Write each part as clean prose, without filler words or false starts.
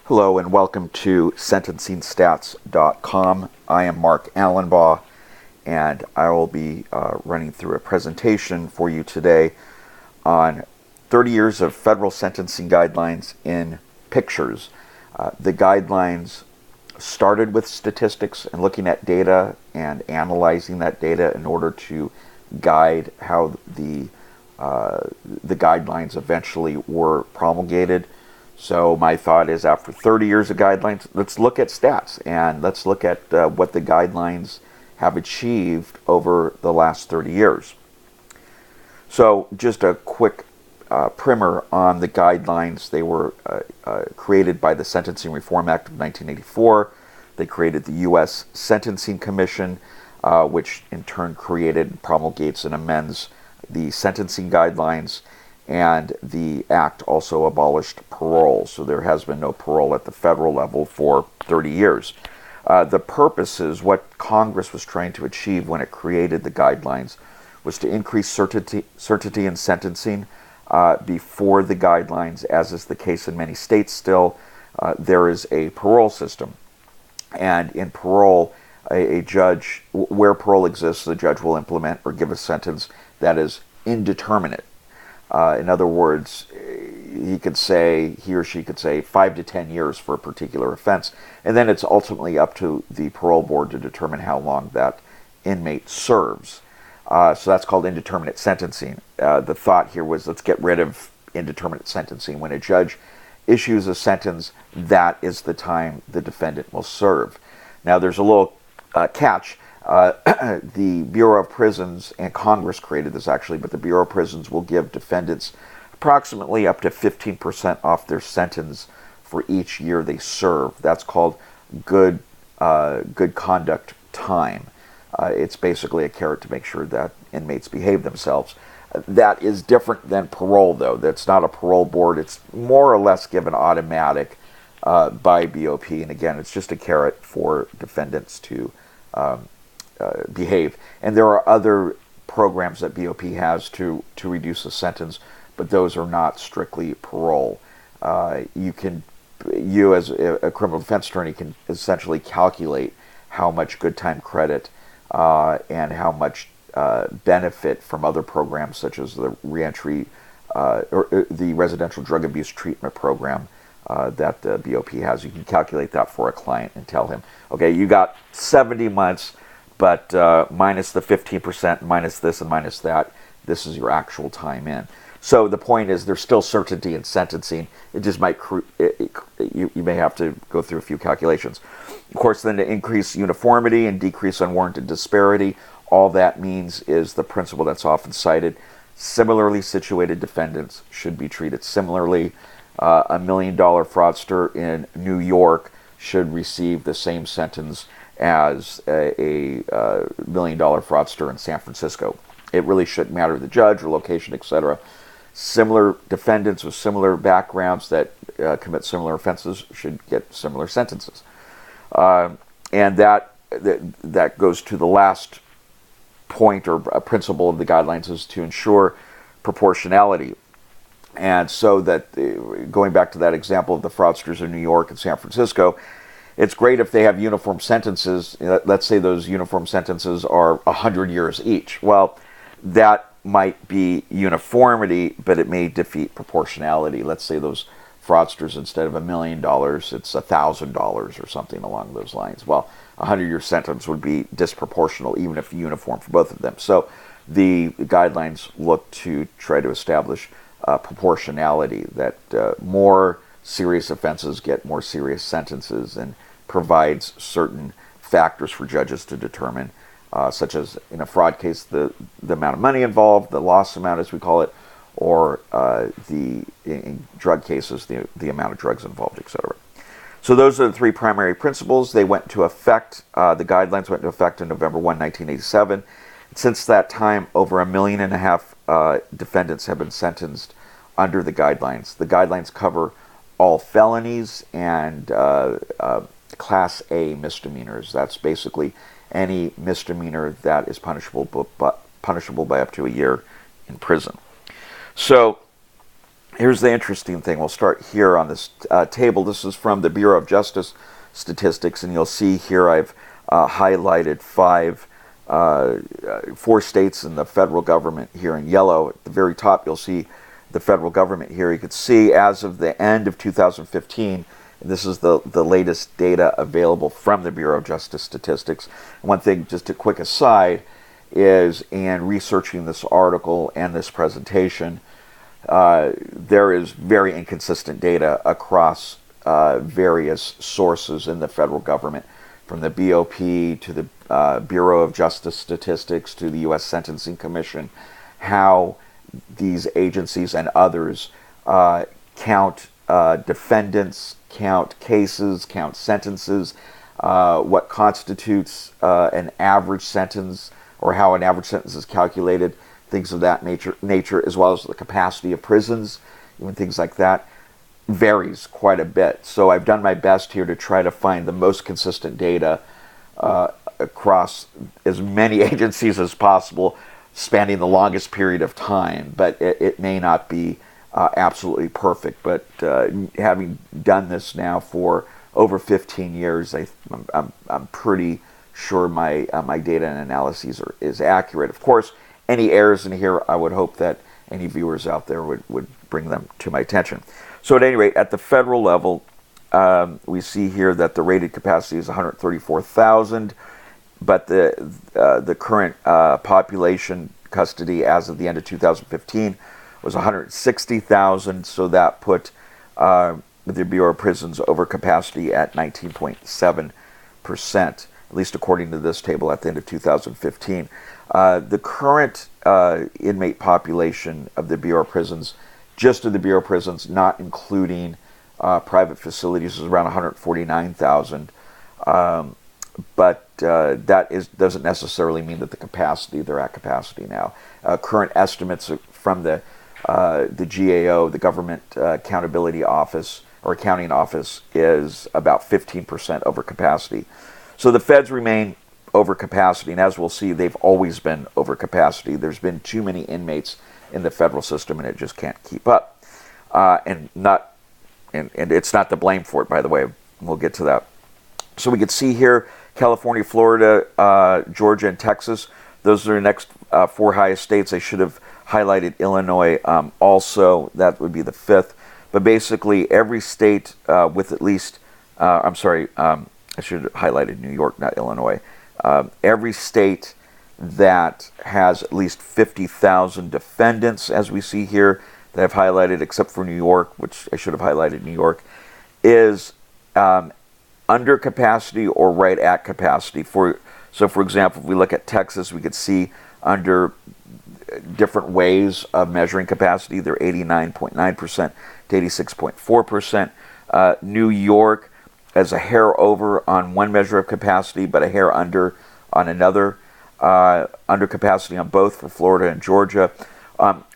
Hello and welcome to SentencingStats.com. I am Mark Allenbaugh, and I will be running through a presentation for you today on 30 years of federal sentencing guidelines in pictures. The guidelines started with statistics and looking at data and analyzing that data in order to guide how the guidelines eventually were promulgated. So my thought is, after 30 years of guidelines, let's look at stats and let's look at what the guidelines have achieved over the last 30 years. So just a quick primer on the guidelines. They were created by the Sentencing Reform Act of 1984. They created the U.S. Sentencing Commission, which in turn created, promulgates, and amends the sentencing guidelines. And the act also abolished parole, so there has been no parole at the federal level for 30 years. The purposes, what Congress was trying to achieve when it created the guidelines, was to increase certainty in sentencing. Before the guidelines, as is the case in many states still, there is a parole system. And in parole, a judge, where parole exists, the judge will implement or give a sentence that is indeterminate. In other words, he or she could say 5 to 10 years for a particular offense, and then it's ultimately up to the parole board to determine how long that inmate serves. So that's called indeterminate sentencing. The thought here was, let's get rid of indeterminate sentencing. When a judge issues a sentence, that is the time the defendant will serve. Now there's a little catch. The Bureau of Prisons, and Congress created this actually, but the Bureau of Prisons will give defendants approximately up to 15% off their sentence for each year they serve. That's called good conduct time. It's basically a carrot to make sure that inmates behave themselves. That is different than parole, though. That's not a parole board. It's more or less given automatic by BOP, and again, it's just a carrot for defendants to behave. And there are other programs that BOP has to reduce the sentence, but those are not strictly parole. You as a criminal defense attorney can essentially calculate how much good time credit and how much benefit from other programs such as the reentry or the residential drug abuse treatment program that the BOP has. You can calculate that for a client and tell him, okay, you got 70 months, but minus the 15%, minus this and minus that, this is your actual time in. So the point is, there's still certainty in sentencing. It just might, you may have to go through a few calculations. Of course, then to increase uniformity and decrease unwarranted disparity, all that means is the principle that's often cited: similarly situated defendants should be treated similarly. A $1 million fraudster in New York should receive the same sentence as a $1 million fraudster in San Francisco. It really shouldn't matter the judge or location, etc. Similar defendants with similar backgrounds that commit similar offenses should get similar sentences. And that goes to the last point or principle of the guidelines, is to ensure proportionality. And so that, going back to that example of the fraudsters in New York and San Francisco, it's great if they have uniform sentences. Let's say those uniform sentences are 100 years each. Well, that might be uniformity, but it may defeat proportionality. Let's say those fraudsters, instead of $1 million, it's $1,000 or something along those lines. Well, a 100-year sentence would be disproportional, even if uniform for both of them. So the guidelines look to try to establish proportionality, that more serious offenses get more serious sentences, and provides certain factors for judges to determine, such as in a fraud case, the amount of money involved, the loss amount as we call it, or in drug cases, the amount of drugs involved, etc. So those are the three primary principles. They went into effect, the guidelines went into effect on November 1, 1987. Since that time, over 1.5 million defendants have been sentenced under the guidelines. The guidelines cover all felonies and Class A misdemeanors. That's basically any misdemeanor that is punishable by up to a year in prison. So Here's the interesting thing. We'll start here on this table. This is from the Bureau of Justice Statistics, and you'll see here I've highlighted four states in the federal government here in yellow. At the very top, you'll see the federal government here. You can see as of the end of 2015, and this is the latest data available from the Bureau of Justice Statistics. One thing, just a quick aside, is in researching this article and this presentation, there is very inconsistent data across various sources in the federal government, from the BOP to the Bureau of Justice Statistics to the U.S. Sentencing Commission, how these agencies and others count defendants, count cases, count sentences, what constitutes an average sentence, or how an average sentence is calculated, things of that nature, as well as the capacity of prisons, even things like that, varies quite a bit. So I've done my best here to try to find the most consistent data across as many agencies as possible, spanning the longest period of time. But it may not be absolutely perfect. But having done this now for over 15 years, I'm pretty sure my data and analyses is accurate. Of course, any errors in here, I would hope that any viewers out there would bring them to my attention. So at any rate, at the federal level, we see here that the rated capacity is 134,000, but the current population custody as of the end of 2015 was 160,000, so that put the Bureau of Prisons over capacity at 19.7%, at least according to this table at the end of 2015. The current inmate population of the Bureau of Prisons, just of the Bureau of Prisons, not including private facilities, is around 149,000. But that doesn't necessarily mean that they're at capacity now. Current estimates from the GAO, the Government Accountability Office, or Accounting Office, is about 15% over capacity. So the feds remain over capacity, and as we'll see, they've always been over capacity. There's been too many inmates in the federal system, and it just can't keep up. And it's not the blame for it, by the way. We'll get to that. So we can see here California, Florida, Georgia, and Texas. Those are the next four highest states. I should have highlighted Illinois also. That would be the fifth. But basically, every state with at least, I should have highlighted New York, not Illinois. Every state that has at least 50,000 defendants, as we see here, that I've highlighted, except for New York, which I should have highlighted New York, is under capacity or right at capacity. So for example, if we look at Texas, we could see under different ways of measuring capacity, they're 89.9% to 86.4%. New York as a hair over on one measure of capacity, but a hair under on another. Under capacity on both for Florida and Georgia.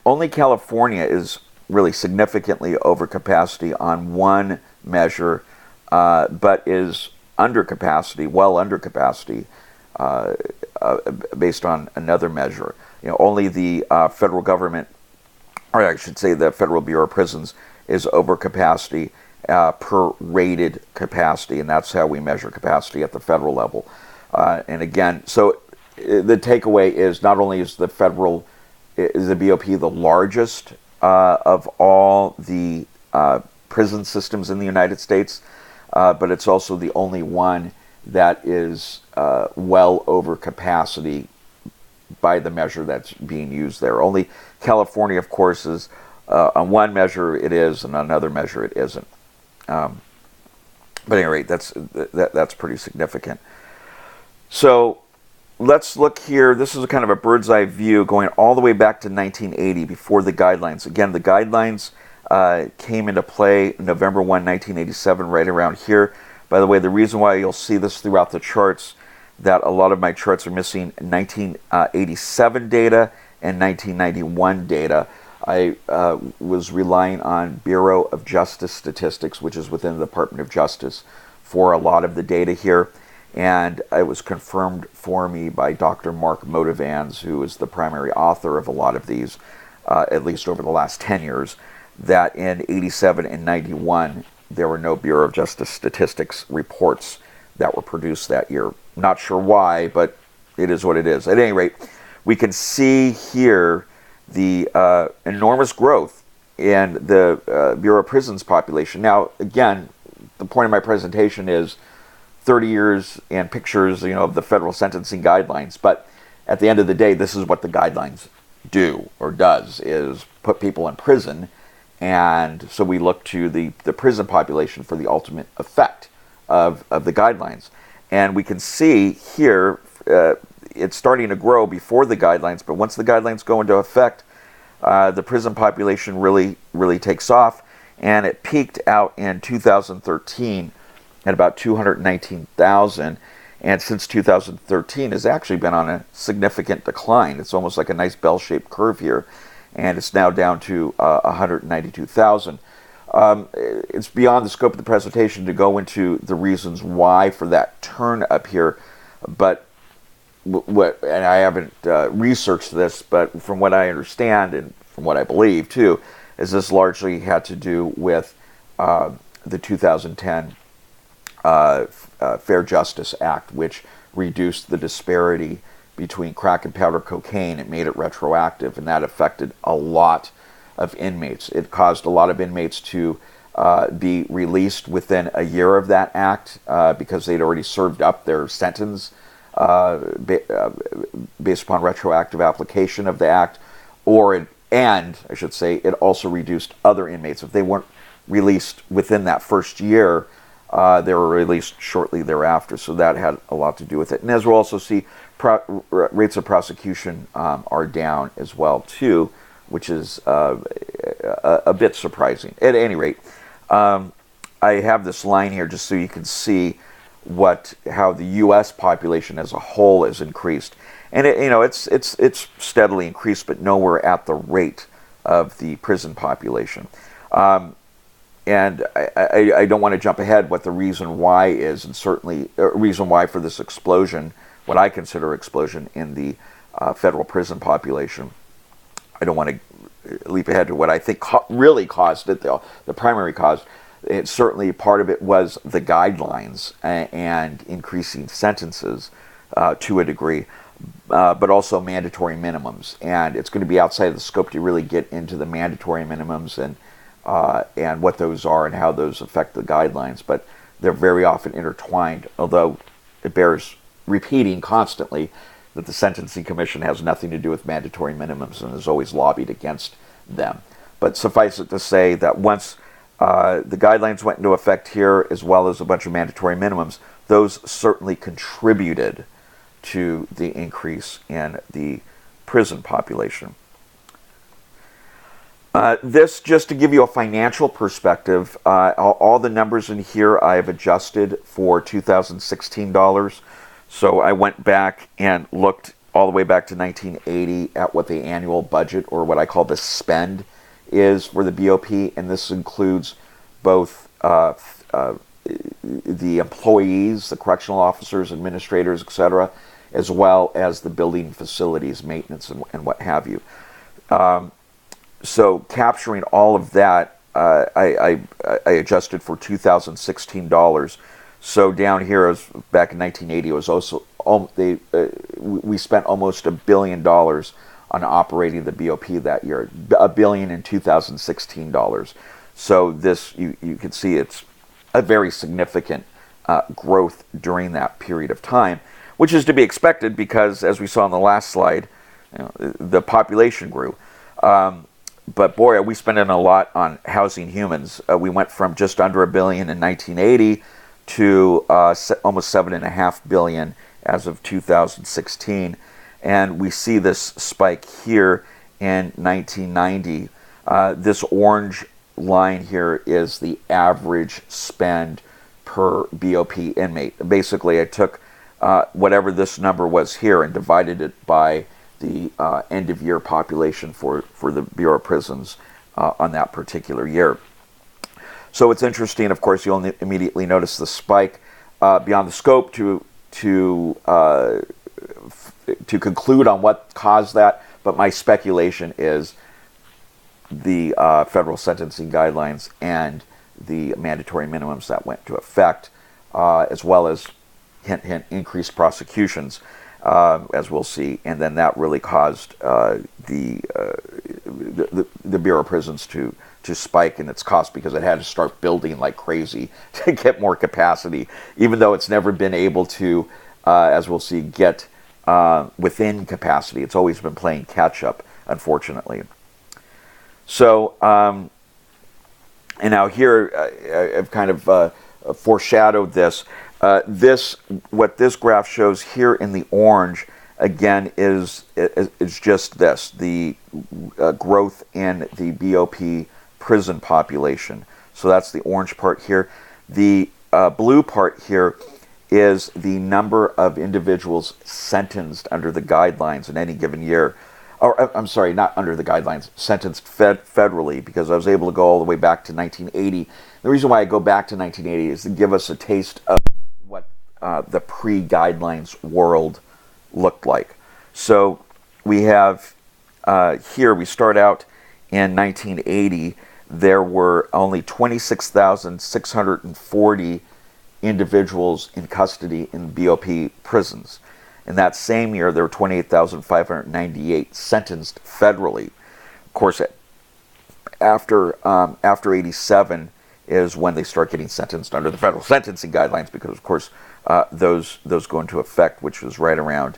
Only California is really significantly over capacity on one measure, but is under capacity, well under capacity, based on another measure. Only the federal government, or I should say the Federal Bureau of Prisons, is over capacity per rated capacity, and that's how we measure capacity at the federal level. And again, so the takeaway is not only is the BOP the largest of all the prison systems in the United States, but it's also the only one that is well over capacity by the measure that's being used there. Only California, of course, is on one measure it is, and on another measure it isn't. But at any rate, that's pretty significant. So let's look here. This is a kind of a bird's eye view going all the way back to 1980, before the guidelines. Again, the guidelines came into play November 1, 1987, right around here. By the way, the reason why you'll see this throughout the charts, that a lot of my charts are missing 1987 data and 1991 data. I was relying on Bureau of Justice Statistics, which is within the Department of Justice, for a lot of the data here. And it was confirmed for me by Dr. Mark Motivans, who is the primary author of a lot of these, at least over the last 10 years, that in 87 and 91, there were no Bureau of Justice Statistics reports that were produced that year. Not sure why, but it is what it is. At any rate, we can see here the enormous growth in the Bureau of Prisons population. Now, again, the point of my presentation is 30 years and pictures, of the federal sentencing guidelines. But at the end of the day, this is what the guidelines do or does, is put people in prison. And so we look to the prison population for the ultimate effect of the guidelines. And we can see here it's starting to grow before the guidelines, but once the guidelines go into effect, the prison population really takes off. And it peaked out in 2013 at about 219,000. And since 2013 has actually been on a significant decline. It's almost like a nice bell-shaped curve here. And it's now down to 192,000. It's beyond the scope of the presentation to go into the reasons why for that turn up here, but and I haven't researched this, but from what I understand and from what I believe too, is this largely had to do with the 2010 Fair Justice Act, which reduced the disparity between crack and powder cocaine. It made it retroactive, and that affected a lot of inmates. It caused a lot of inmates to be released within a year of that act because they'd already served up their sentence based upon retroactive application of the act, and I should say it also reduced other inmates. If they weren't released within that first year, they were released shortly thereafter. So that had a lot to do with it. And as we'll also see, rates of prosecution are down as well too, which is a bit surprising. At any rate, I have this line here just so you can see how the U.S. population as a whole has increased, and it's steadily increased, but nowhere at the rate of the prison population. And I don't want to jump ahead what the reason why is, and certainly a reason why for this explosion, what I consider explosion in the federal prison population. I don't want to leap ahead to what I think really caused it, though. The primary cause, certainly part of it was the guidelines and increasing sentences to a degree, but also mandatory minimums. And it's going to be outside of the scope to really get into the mandatory minimums and what those are and how those affect the guidelines. But they're very often intertwined, although it bears repeating constantly that the Sentencing Commission has nothing to do with mandatory minimums and has always lobbied against them. But suffice it to say that once the guidelines went into effect here, as well as a bunch of mandatory minimums, those certainly contributed to the increase in the prison population. This, just to give you a financial perspective, all the numbers in here I have adjusted for 2016 dollars. So I went back and looked all the way back to 1980 at what the annual budget, or what I call the spend, is for the BOP, and this includes both the employees, the correctional officers, administrators, etc., as well as the building facilities, maintenance, and what have you. So capturing all of that, I adjusted for 2016 dollars. So down here, back in 1980, it was also we spent almost $1 billion on operating the BOP that year. $1 billion in 2016 dollars. So this, you can see, it's a very significant growth during that period of time, which is to be expected because, as we saw on the last slide, the population grew. But boy, are we spending a lot on housing humans. We went from just under $1 billion in 1980 to almost $7.5 billion as of 2016. And we see this spike here in 1990. This orange line here is the average spend per BOP inmate. Basically, I took whatever this number was here and divided it by the end-of-year population for the Bureau of Prisons on that particular year. So it's interesting, of course, you'll immediately notice the spike beyond the scope to conclude on what caused that, but my speculation is the federal sentencing guidelines and the mandatory minimums that went into effect, as well as hint, hint, increased prosecutions, as we'll see, and then that really caused the Bureau of Prisons to spike in its cost, because it had to start building like crazy to get more capacity, even though it's never been able to, as we'll see, get within capacity. It's always been playing catch up, unfortunately. So, and now here I've kind of foreshadowed this. What this graph shows here in the orange, again, is just this, the growth in the BOP prison population. So that's the orange part here. The blue part here is the number of individuals sentenced under the guidelines in any given year. Or, I'm sorry, not under the guidelines, sentenced federally, because I was able to go all the way back to 1980. The reason why I go back to 1980 is to give us a taste of what the pre-guidelines world looked like. So we have here, we start out in 1980, there were only 26,640 individuals in custody in BOP prisons. In that same year, there were 28,598 sentenced federally. Of course, after 87 is when they start getting sentenced under the federal sentencing guidelines, because, of course, those go into effect, which was right around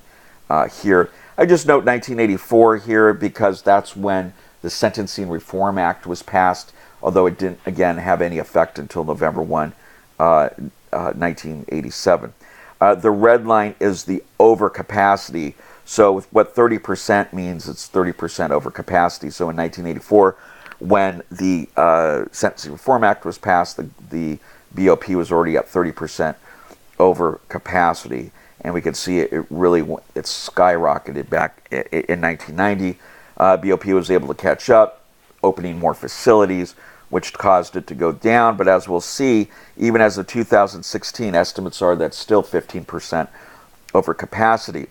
here. I just note 1984 here because that's when the Sentencing Reform Act was passed, although it didn't, again, have any effect until November 1, 1987. The red line is the overcapacity. So what 30% means, it's 30% overcapacity. So in 1984, when the Sentencing Reform Act was passed, the BOP was already at 30% overcapacity. And we could see it skyrocketed back in 1990. BOP was able to catch up, opening more facilities, which caused it to go down. But as we'll see, even as of 2016, estimates are that still 15% overcapacity.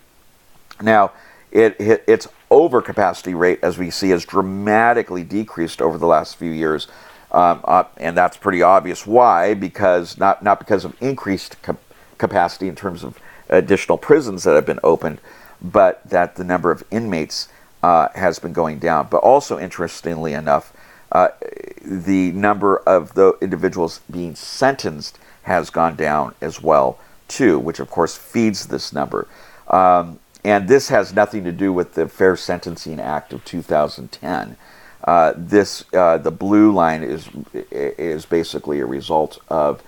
Now, its overcapacity rate, as we see, has dramatically decreased over the last few years. And that's pretty obvious. Why? Because not because of increased capacity in terms of additional prisons that have been opened, but that the number of inmates has been going down. But also, interestingly enough, the number of the individuals being sentenced has gone down as well, too, which of course feeds this number. And this has nothing to do with the Fair Sentencing Act of 2010. The blue line is basically a result of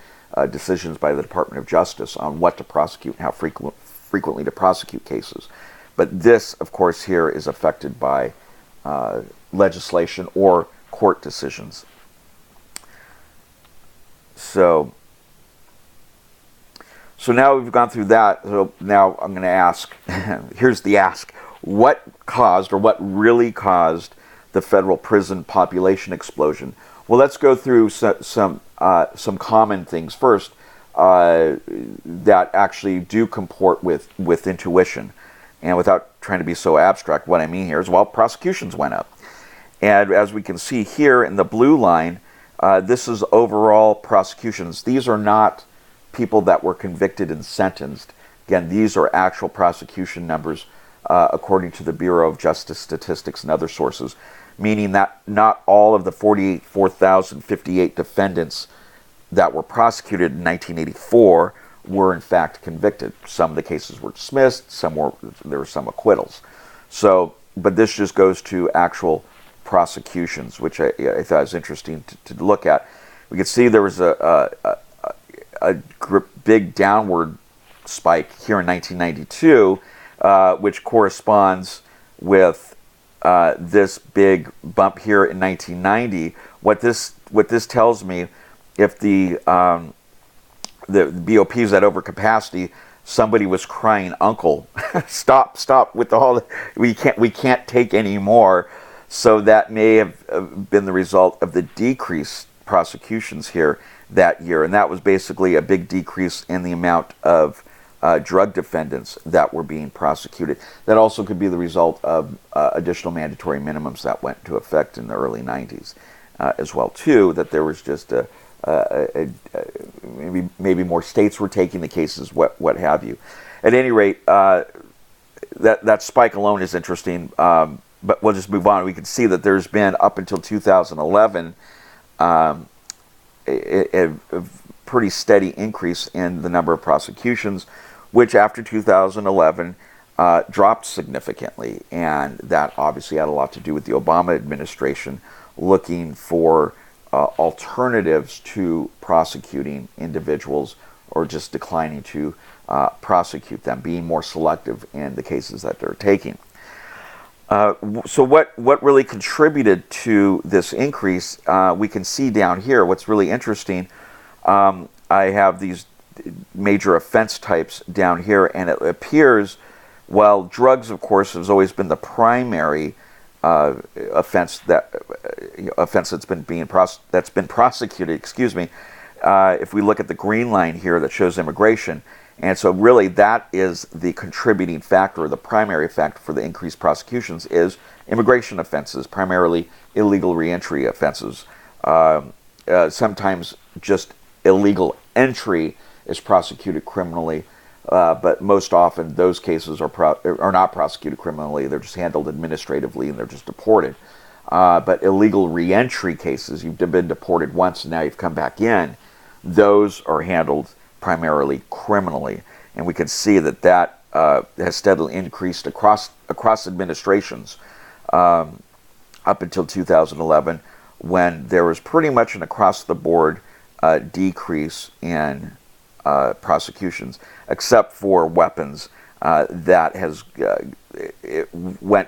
decisions by the Department of Justice on what to prosecute and how frequently to prosecute cases. But this, of course, here is affected by legislation or court decisions. So now we've gone through that. So now I'm going to ask, here's the ask. What caused, or what really caused, the federal prison population explosion? Well, let's go through some common things first that actually do comport with intuition. And without trying to be so abstract, what I mean here is, well, prosecutions went up. And as we can see here in the blue line, this is overall prosecutions. These are not people that were convicted and sentenced. Again, these are actual prosecution numbers according to the Bureau of Justice Statistics and other sources, meaning that not all of the 4,058 defendants that were prosecuted in 1984 were in fact convicted. Some of the cases were dismissed, there were some acquittals. So, but this just goes to actual prosecutions, which I thought was interesting to look at. We could see there was a big downward spike here in 1992, which corresponds with this big bump here in 1990. What this tells me, if the BOP is at overcapacity, somebody was crying, "Uncle, stop with we can't take any more." So that may have been the result of the decreased prosecutions here that year, and that was basically a big decrease in the amount of drug defendants that were being prosecuted. That also could be the result of additional mandatory minimums that went into effect in the early 90s as well, too, that there was just maybe more states were taking the cases, what have you. At any rate, that spike alone is interesting, but we'll just move on. We can see that there's been, up until 2011, a pretty steady increase in the number of prosecutions, which after 2011 dropped significantly. And that obviously had a lot to do with the Obama administration looking for alternatives to prosecuting individuals, or just declining to prosecute them, being more selective in the cases that they're taking. So what really contributed to this increase, we can see down here. What's really interesting, I have these major offense types down here, and it appears, while drugs, of course, has always been the primary offense that's been prosecuted. Excuse me. If we look at the green line here that shows immigration, and so really that is the contributing factor, the primary factor for the increased prosecutions is immigration offenses, primarily illegal reentry offenses. Sometimes just illegal entry is prosecuted criminally, but most often those cases are not prosecuted criminally. They're just handled administratively and they're just deported. But illegal reentry cases, you've been deported once and now you've come back in, those are handled primarily criminally. And we can see that has steadily increased across administrations up until 2011, when there was pretty much an across-the-board decrease in prosecutions, except for weapons. That has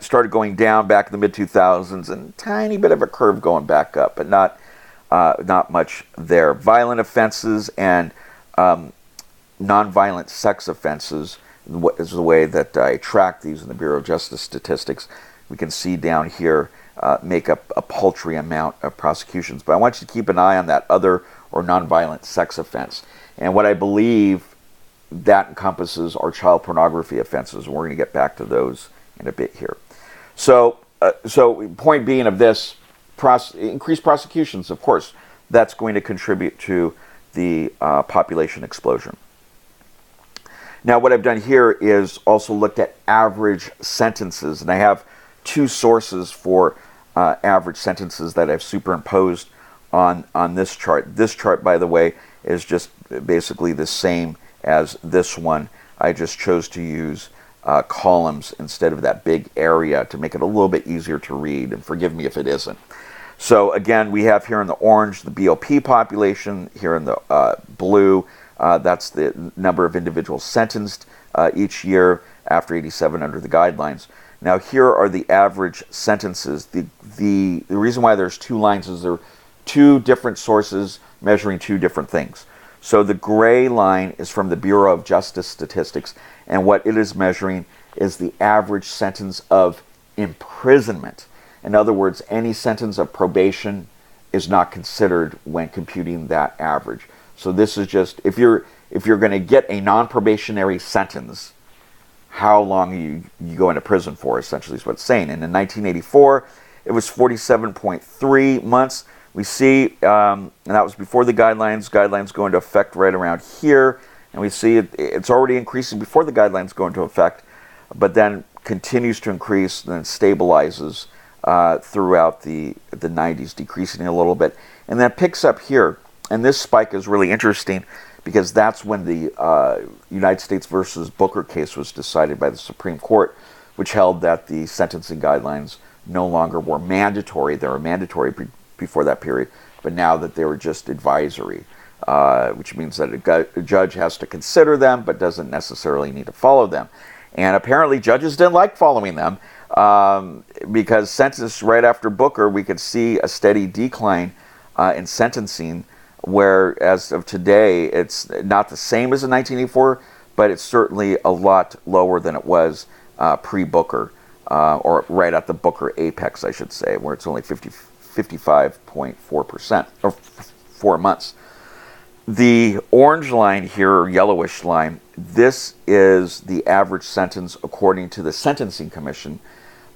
started going down back in the mid-2000s, and a tiny bit of a curve going back up, but not much there. Violent offenses and nonviolent sex offenses is the way that I track these in the Bureau of Justice Statistics. We can see down here make up a paltry amount of prosecutions. But I want you to keep an eye on that other or nonviolent sex offense. And what I believe that encompasses are child pornography offenses, and we're going to get back to those in a bit here. So point being of this, increased prosecutions, of course, that's going to contribute to the population explosion. Now, what I've done here is also looked at average sentences, and I have two sources for average sentences that I've superimposed on this chart. This chart, by the way, is just basically the same as this one. I just chose to use columns instead of that big area to make it a little bit easier to read, and forgive me if it isn't. So again, we have here in the orange the BOP population, here in the blue, that's the number of individuals sentenced each year after 87 under the guidelines. Now here are the average sentences. The reason why there's two lines is there are two different sources measuring two different things. So the gray line is from the Bureau of Justice Statistics, and what it is measuring is the average sentence of imprisonment. In other words, any sentence of probation is not considered when computing that average. So this is just, if you're going to get a non-probationary sentence, how long you go into prison for, essentially, is what it's saying. And in 1984, it was 47.3 months. We see, and that was before the guidelines. Guidelines go into effect right around here. And we see it's already increasing before the guidelines go into effect, but then continues to increase, then stabilizes throughout the 90s, decreasing a little bit. And then picks up here. And this spike is really interesting because that's when the United States versus Booker case was decided by the Supreme Court, which held that the sentencing guidelines no longer were mandatory. They were mandatory before that period, but now that they were just advisory, which means that a judge has to consider them but doesn't necessarily need to follow them. And apparently judges didn't like following them because sentenced right after Booker, we could see a steady decline in sentencing, where as of today, it's not the same as in 1984, but it's certainly a lot lower than it was pre-Booker, or right at the Booker apex, I should say, where it's only 55.4%, or 4 months. The orange line here, or yellowish line, this is the average sentence according to the Sentencing Commission,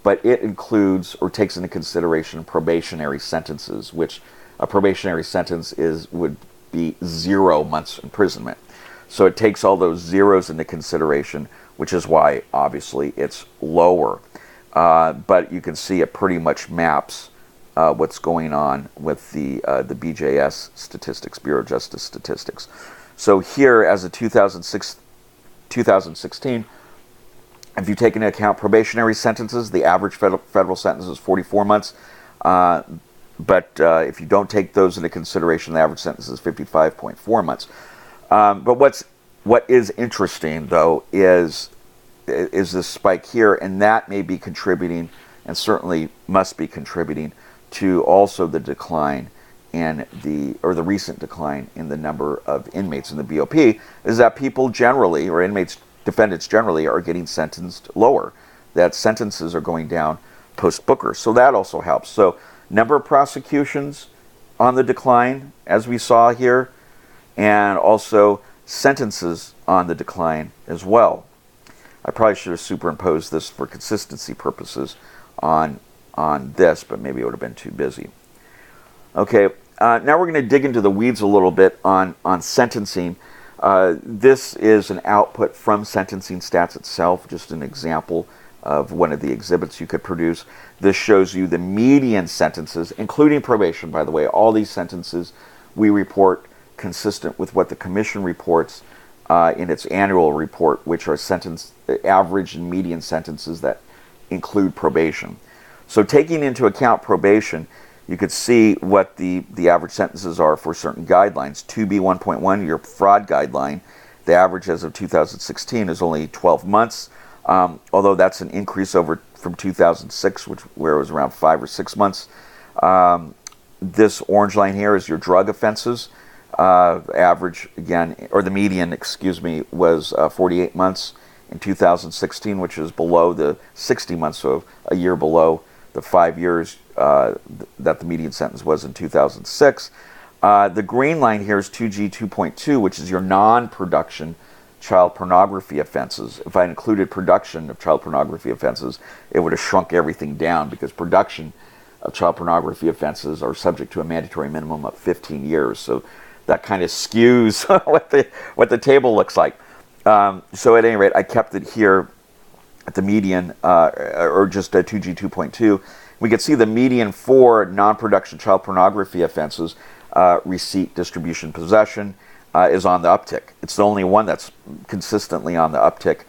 but it includes or takes into consideration probationary sentences, which a probationary sentence would be 0 months imprisonment. So it takes all those zeros into consideration, which is why obviously it's lower. But you can see it pretty much maps what's going on with the BJS statistics, Bureau of Justice statistics. So here, as of 2016, if you take into account probationary sentences, the average federal sentence is 44 months. But if you don't take those into consideration, the average sentence is 55.4 months. But what is interesting, though, is this spike here, and that may be contributing, and certainly must be contributing, to also the decline in the recent decline in the number of inmates in the BOP, is that people generally, or defendants generally, are getting sentenced lower. That sentences are going down post-Booker. So that also helps. So number of prosecutions on the decline, as we saw here, and also sentences on the decline as well. I probably should have superimposed this for consistency purposes on this, but maybe it would have been too busy. Okay, now we're going to dig into the weeds a little bit on sentencing. This is an output from Sentencing Stats itself, just an example of one of the exhibits you could produce. This shows you the median sentences, including probation, by the way. All these sentences we report consistent with what the Commission reports in its annual report, which are average and median sentences that include probation. So taking into account probation, you could see what the average sentences are for certain guidelines. 2B1.1, your fraud guideline, the average as of 2016 is only 12 months, although that's an increase from 2006, where it was around 5 or 6 months. This orange line here is your drug offenses. Average, again, or the median, was 48 months in 2016, which is below the 60 months, so a year below the 5 years that the median sentence was in 2006. The green line here is 2G 2.2, which is your non-production child pornography offenses. If I included production of child pornography offenses, it would have shrunk everything down, because production of child pornography offenses are subject to a mandatory minimum of 15 years. So that kind of skews what the table looks like. So at any rate, I kept it here at the median, or just 2G 2.2. We can see the median for non-production child pornography offenses, receipt, distribution, possession, is on the uptick. It's the only one that's consistently on the uptick,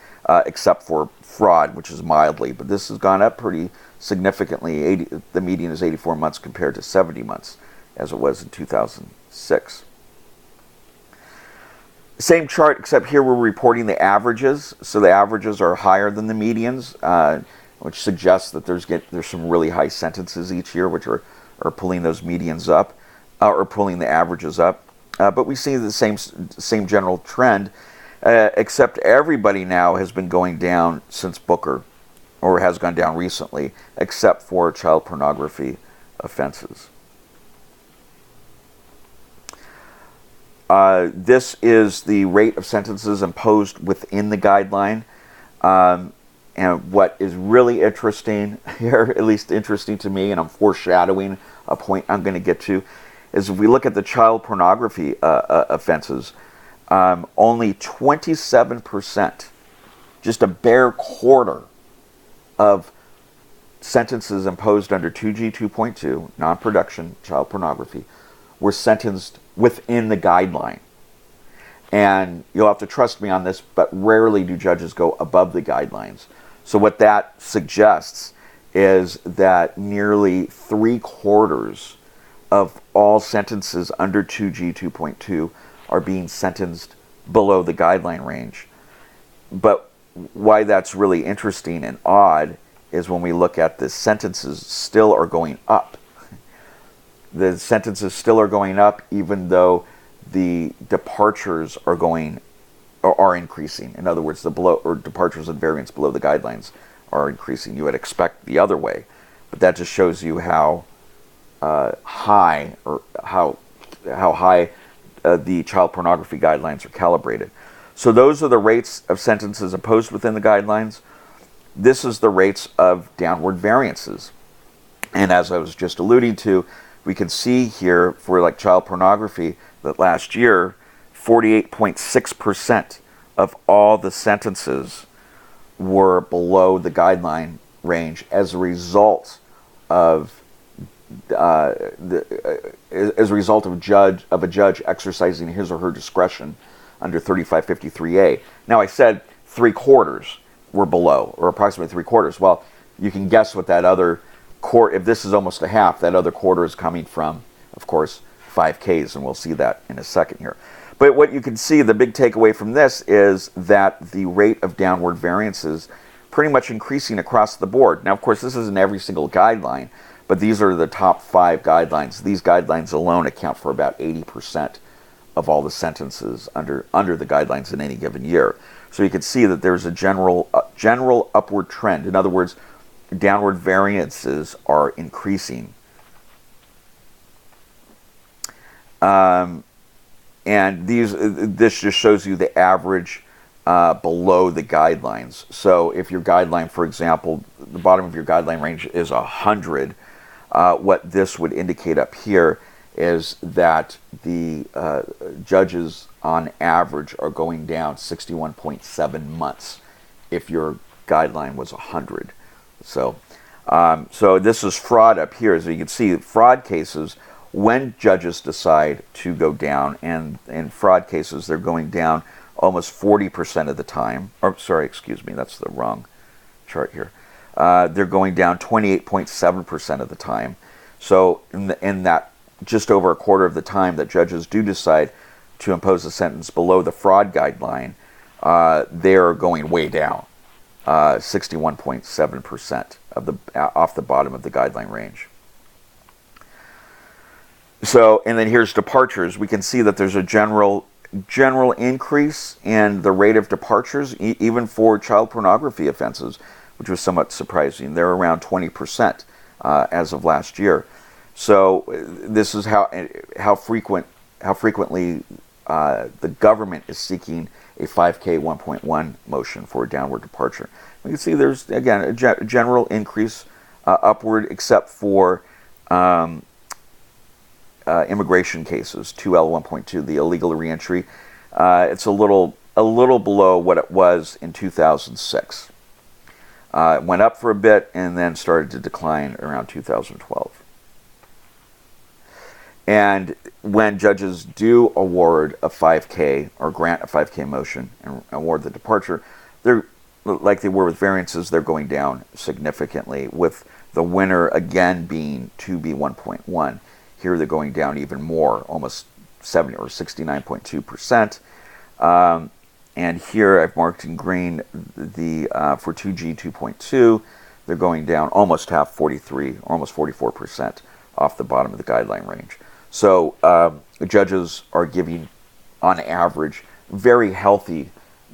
except for fraud, which is mildly. But this has gone up pretty significantly. The median is 84 months compared to 70 months, as it was in 2006. Same chart, except here we're reporting the averages. So the averages are higher than the medians, which suggests that there's some really high sentences each year, which are pulling those medians up, or pulling the averages up. But we see the same general trend, except everybody now has been going down since Booker, or has gone down recently, except for child pornography offenses. This is the rate of sentences imposed within the guideline. And what is really interesting here, at least interesting to me, and I'm foreshadowing a point I'm going to get to, is if we look at the child pornography offenses, only 27%, just a bare quarter of sentences imposed under 2G 2.2, non-production child pornography, were sentenced within the guideline. And you'll have to trust me on this, but rarely do judges go above the guidelines. So what that suggests is that nearly 3/4 of all sentences under 2G 2.2 are being sentenced below the guideline range. But why that's really interesting and odd is when we look at the sentences still are going up. The sentences still are going up, even though the departures are increasing. In other words, the departures and variance below the guidelines are increasing. You would expect the other way, but that just shows you how high the child pornography guidelines are calibrated. So those are the rates of sentences imposed within the guidelines. This is the rates of downward variances. And as I was just alluding to, we can see here for like child pornography that last year, 48.6% of all the sentences were below the guideline range as a result of a judge exercising his or her discretion under 3553A. Now I said 3/4 were below, or approximately 3/4. Well, you can guess what that other quarter, if this is almost a half, that other quarter is coming from, of course, 5Ks, and we'll see that in a second here. But what you can see, the big takeaway from this is that the rate of downward variances pretty much increasing across the board. Now, of course, this isn't every single guideline, but these are the top 5 guidelines. These guidelines alone account for about 80% of all the sentences under the guidelines in any given year. So you can see that there's a general upward trend. In other words, downward variances are increasing. And this just shows you the average below the guidelines. So if your guideline, for example, the bottom of your guideline range is 100, what this would indicate up here is that the judges on average are going down 61.7 months if your guideline was 100. So this is fraud up here. As you can see, fraud cases, when judges decide to go down, and in fraud cases they're going down almost 40% of the time. Or sorry, excuse me, that's the wrong chart here. They're going down 28.7% of the time. So in that just over a quarter of the time that judges do decide to impose a sentence below the fraud guideline, they're going way down, 61.7% off the bottom of the guideline range. So, and then here's departures. We can see that there's a general increase in the rate of departures, even for child pornography offenses, which was somewhat surprising. They're around 20% as of last year. So this is how frequently the government is seeking a 5K 1.1 motion for a downward departure. We can see there's, again, a general increase upward, except for immigration cases, 2L1.2, the illegal reentry. It's a little below what it was in 2006. It went up for a bit and then started to decline around 2012. And when judges do award a 5K or grant a 5K motion and award the departure, they're, like they were with variances, they're going down significantly, with the winner again being 2B1.1. Here they're going down even more, almost 70 or 69.2%. And here I've marked in green the for 2G 2.2, they're going down almost half, 43, almost 44% off the bottom of the guideline range. So judges are giving, on average, very healthy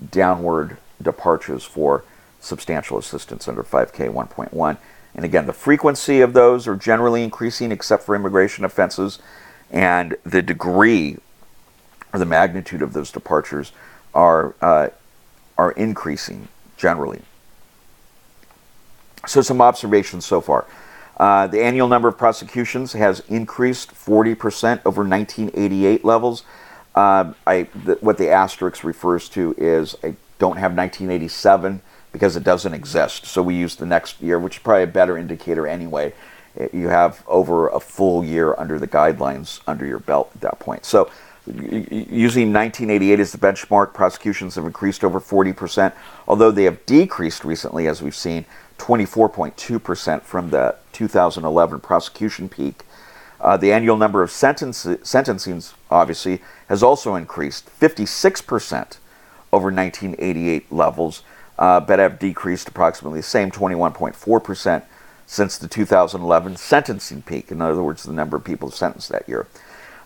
downward departures for substantial assistance under 5K 1.1. And again, the frequency of those are generally increasing, except for immigration offenses, and the degree or the magnitude of those departures are increasing generally. So some observations so far. The annual number of prosecutions has increased 40% over 1988 levels. What the asterisk refers to is I don't have 1987 because it doesn't exist. So we use the next year, which is probably a better indicator anyway. You have over a full year under the guidelines under your belt at that point. So using 1988 as the benchmark, prosecutions have increased over 40%, although they have decreased recently, as we've seen, 24.2% from the 2011 prosecution peak. The annual number of sentencings, obviously, has also increased 56% over 1988 levels, but have decreased approximately the same 21.4% since the 2011 sentencing peak. In other words, the number of people sentenced that year.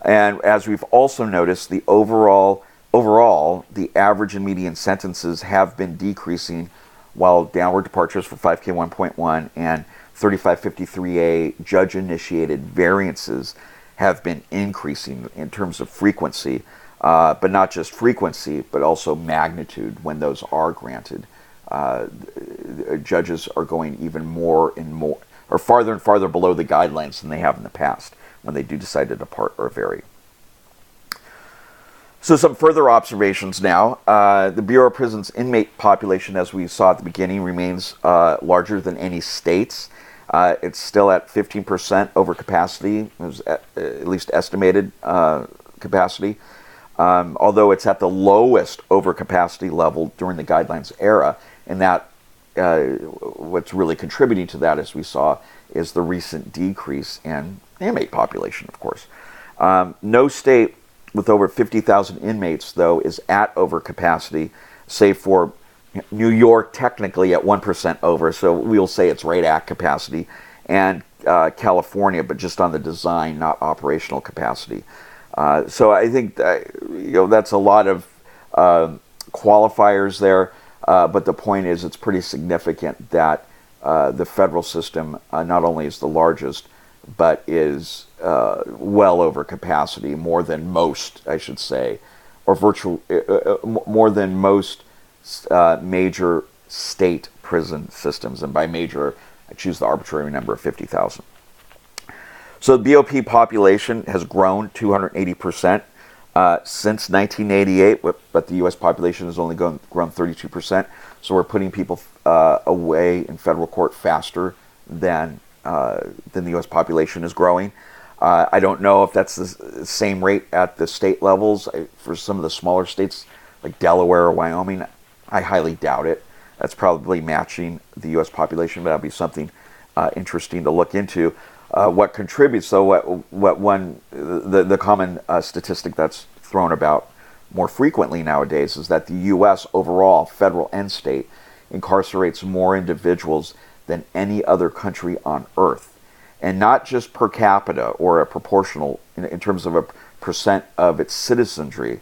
And as we've also noticed, the overall, the average and median sentences have been decreasing, while downward departures for 5K 1.1 and 3553A judge-initiated variances have been increasing in terms of frequency, but not just frequency, but also magnitude when those are granted. Judges are going even more and more, or farther and farther below the guidelines than they have in the past when they do decide to depart or vary. So some further observations now. The Bureau of Prisons inmate population, as we saw at the beginning, remains larger than any state's. It's still at 15% over capacity, it was at least estimated capacity, although it's at the lowest overcapacity level during the guidelines era. And that what's really contributing to that, as we saw, is the recent decrease in inmate population, of course. No state with over 50,000 inmates, though, is at overcapacity, save for New York, technically at 1% over, so we'll say it's right at capacity, and California, but just on the design, not operational capacity. So I think that's a lot of qualifiers there, but the point is it's pretty significant that the federal system not only is the largest, but is well over capacity, more than most, I should say, or more than most major state prison systems. And by major, I choose the arbitrary number of 50,000. So the BOP population has grown 280% since 1988, but the U.S. population has only grown 32%. So we're putting people away in federal court faster than the U.S. population is growing. I don't know if that's the same rate at the state levels. For some of the smaller states like Delaware or Wyoming, I highly doubt it. That's probably matching the U.S. population, but that'd be something interesting to look into. What contributes, though, the common statistic that's thrown about more frequently nowadays is that the U.S. overall, federal and state, incarcerates more individuals than any other country on earth, and not just per capita or a proportional in terms of a percent of its citizenry,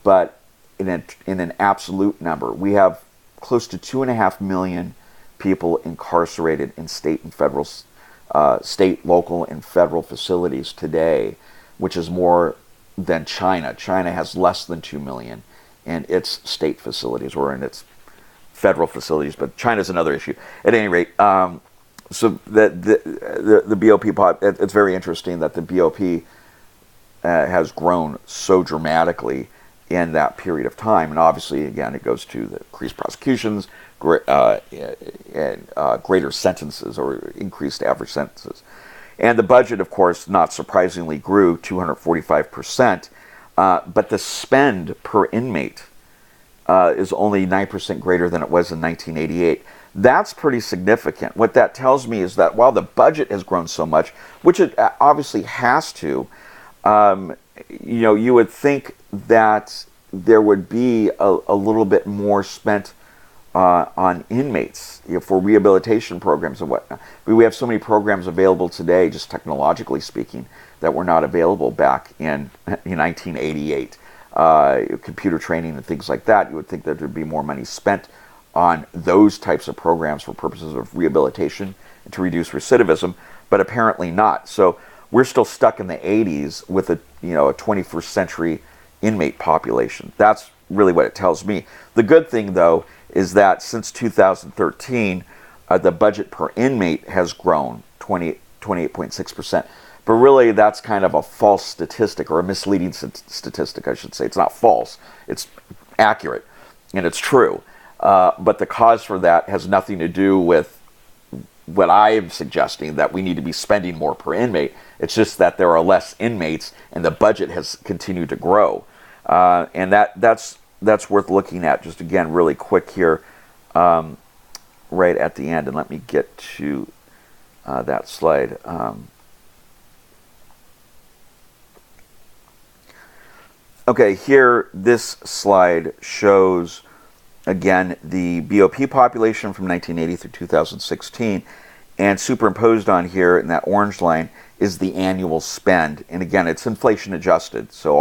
but in an absolute number. We have close to 2.5 million people incarcerated in state, local, and federal facilities today, which is more than China. China has less than 2 million in its state facilities or in its federal facilities, but China's another issue. At any rate, so the BOP, it's very interesting that the BOP has grown so dramatically in that period of time, and obviously, again, it goes to the increased prosecutions, and greater sentences or increased average sentences. And the budget, of course, not surprisingly, grew 245%, but the spend per inmate is only 9% greater than it was in 1988. That's pretty significant. What that tells me is that while the budget has grown so much, which it obviously has to, you would think that there would be a little bit more spent on inmates for rehabilitation programs and whatnot. We have so many programs available today, just technologically speaking, that were not available back in 1988. Computer training and things like that. You would think that there'd be more money spent on those types of programs for purposes of rehabilitation and to reduce recidivism, but apparently not. So we're still stuck in the 80s with a 21st century inmate population. That's really what it tells me. The good thing, though, is that since 2013, the budget per inmate has grown 28.6%. But really, that's kind of a false statistic, or a misleading statistic, I should say. It's not false. It's accurate, and it's true. But the cause for that has nothing to do with what I am suggesting, that we need to be spending more per inmate. It's just that there are less inmates, and the budget has continued to grow. And that's worth looking at, just again, really quick here, right at the end. And let me get to that slide. Okay, here, this slide shows, again, the BOP population from 1980 through 2016, and superimposed on here in that orange line is the annual spend. And again, it's inflation adjusted, so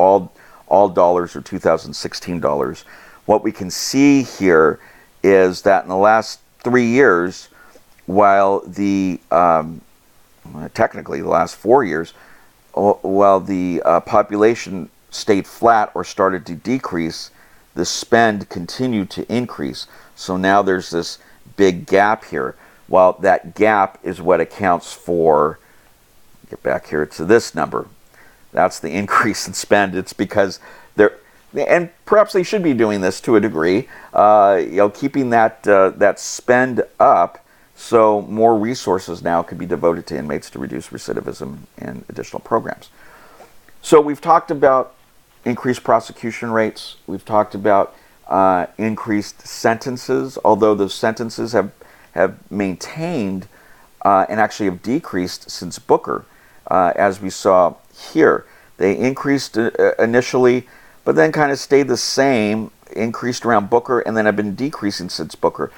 all dollars are 2016 dollars. What we can see here is that in the last 3 years, while technically the last 4 years, while the population stayed flat or started to decrease, the spend continued to increase. So now there's this big gap here. Well, that gap is what accounts for, get back here to this number. That's the increase in spend. It's because they're, and perhaps they should be doing this to a degree, keeping that spend up, so more resources now could be devoted to inmates to reduce recidivism and additional programs. So we've talked about increased prosecution rates. We've talked about increased sentences, although those sentences have maintained and actually have decreased since Booker, as we saw here. They increased initially, but then kind of stayed the same, increased around Booker, and then have been decreasing since Booker,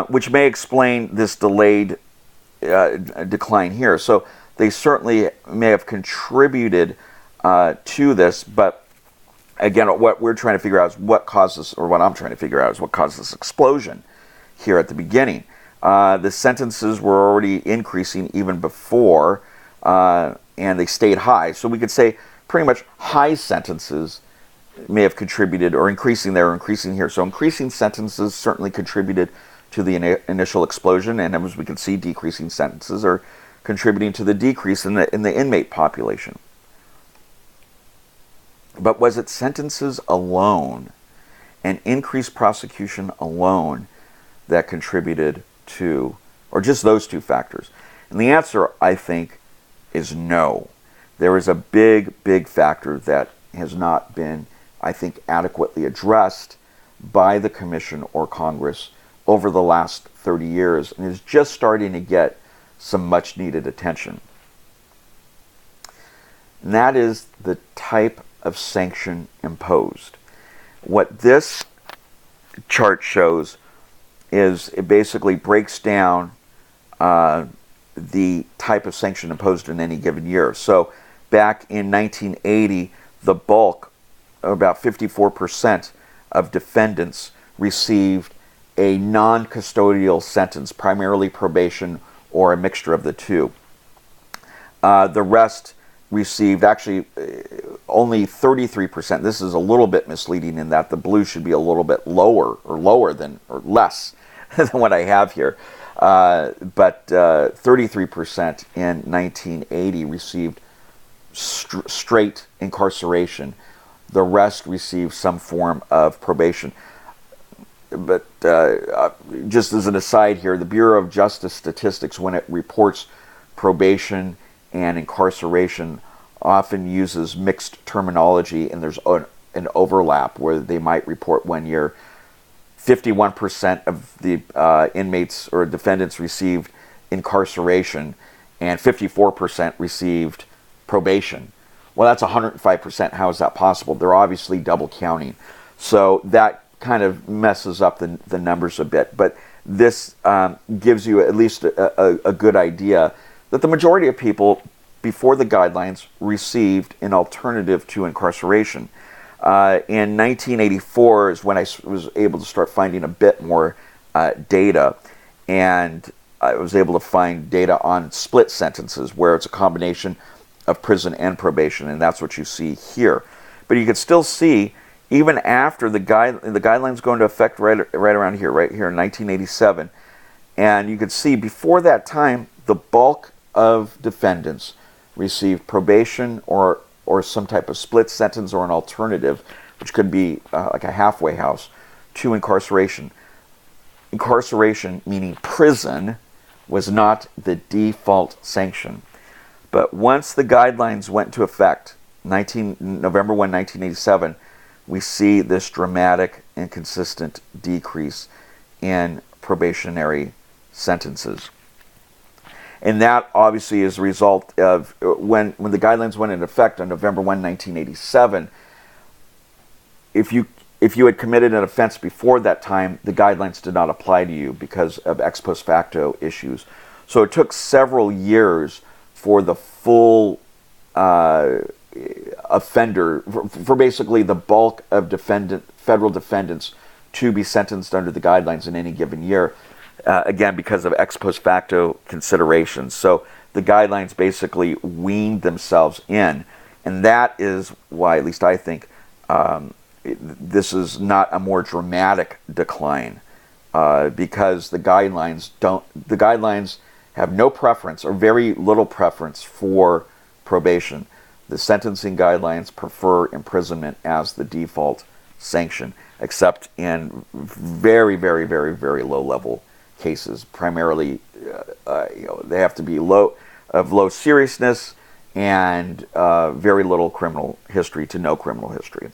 which may explain this delayed decline here. So they certainly may have contributed to this, but again, what we're trying to figure out is what causes, or what I'm trying to figure out is what caused this explosion here at the beginning. The sentences were already increasing even before, and they stayed high. So we could say pretty much high sentences may have contributed, or increasing there or increasing here. So increasing sentences certainly contributed to the initial explosion, and as we can see, decreasing sentences are contributing to the decrease in the inmate population. But was it sentences alone and increased prosecution alone that contributed to, or just those two factors? And the answer, I think, is no. There is a big, big factor that has not been, I think, adequately addressed by the Commission or Congress over the last 30 years, and is just starting to get some much needed attention. And that is the type of sanction imposed. What this chart shows is it basically breaks down the type of sanction imposed in any given year. So back in 1980, the bulk, about 54% of defendants, received a non-custodial sentence, primarily probation or a mixture of the two. The rest received actually only 33%. This is a little bit misleading in that the blue should be a little bit lower or less than what I have here. But 33% in 1980 received straight incarceration. The rest received some form of probation. But just as an aside here, the Bureau of Justice Statistics, when it reports probation and incarceration, often uses mixed terminology, and there's an overlap where they might report 1 year 51% of the inmates or defendants received incarceration and 54% received probation. Well, that's 105%. How is that possible? They're obviously double counting. So that kind of messes up the numbers a bit. But this gives you at least a good idea that the majority of people before the guidelines received an alternative to incarceration. In 1984 is when I was able to start finding a bit more data, and I was able to find data on split sentences where it's a combination of prison and probation, and that's what you see here. But you can still see, even after the guidelines go into effect right around here, right here in 1987, and you can see before that time, the bulk of defendants received probation or some type of split sentence or an alternative, which could be like a halfway house, to incarceration. Incarceration, meaning prison, was not the default sanction. But once the guidelines went into effect, November 1, 1987, we see this dramatic and consistent decrease in probationary sentences. And that obviously is a result of when the guidelines went into effect on November 1, 1987, if you had committed an offense before that time, the guidelines did not apply to you because of ex post facto issues. So it took several years for the full offender, for basically the bulk of federal defendants to be sentenced under the guidelines in any given year. Again, because of ex post facto considerations. So the guidelines basically weaned themselves in. And that is why, at least I think, this is not a more dramatic decline, because the guidelines have no preference or very little preference for probation. The sentencing guidelines prefer imprisonment as the default sanction, except in very, very, very, very low level cases. Primarily, they have to be low seriousness and very little criminal history to no criminal history.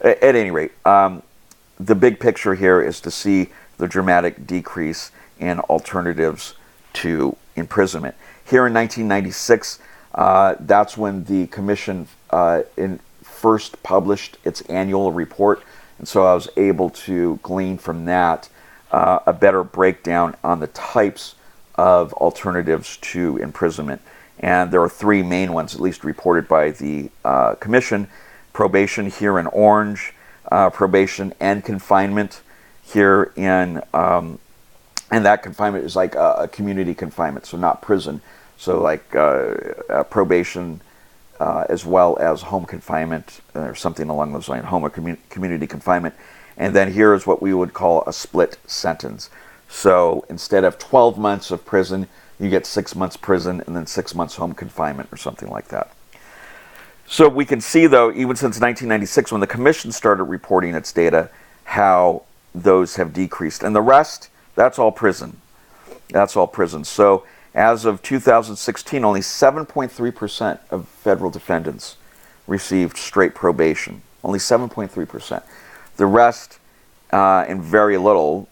At any rate, the big picture here is to see the dramatic decrease in alternatives to imprisonment. Here in 1996, that's when the Commission first published its annual report, and so I was able to glean from that a better breakdown on the types of alternatives to imprisonment. And there are three main ones, at least reported by the Commission: probation here in orange, probation and confinement here in, and that confinement is like a community confinement, so not prison. So like probation as well as home confinement or something along those lines, home or community confinement. And then here is what we would call a split sentence. So instead of 12 months of prison, you get 6 months prison and then 6 months home confinement or something like that. So we can see, though, even since 1996, when the Commission started reporting its data, how those have decreased. And the rest, that's all prison. That's all prison. So as of 2016, only 7.3% of federal defendants received straight probation. Only 7.3%. The rest, and very little,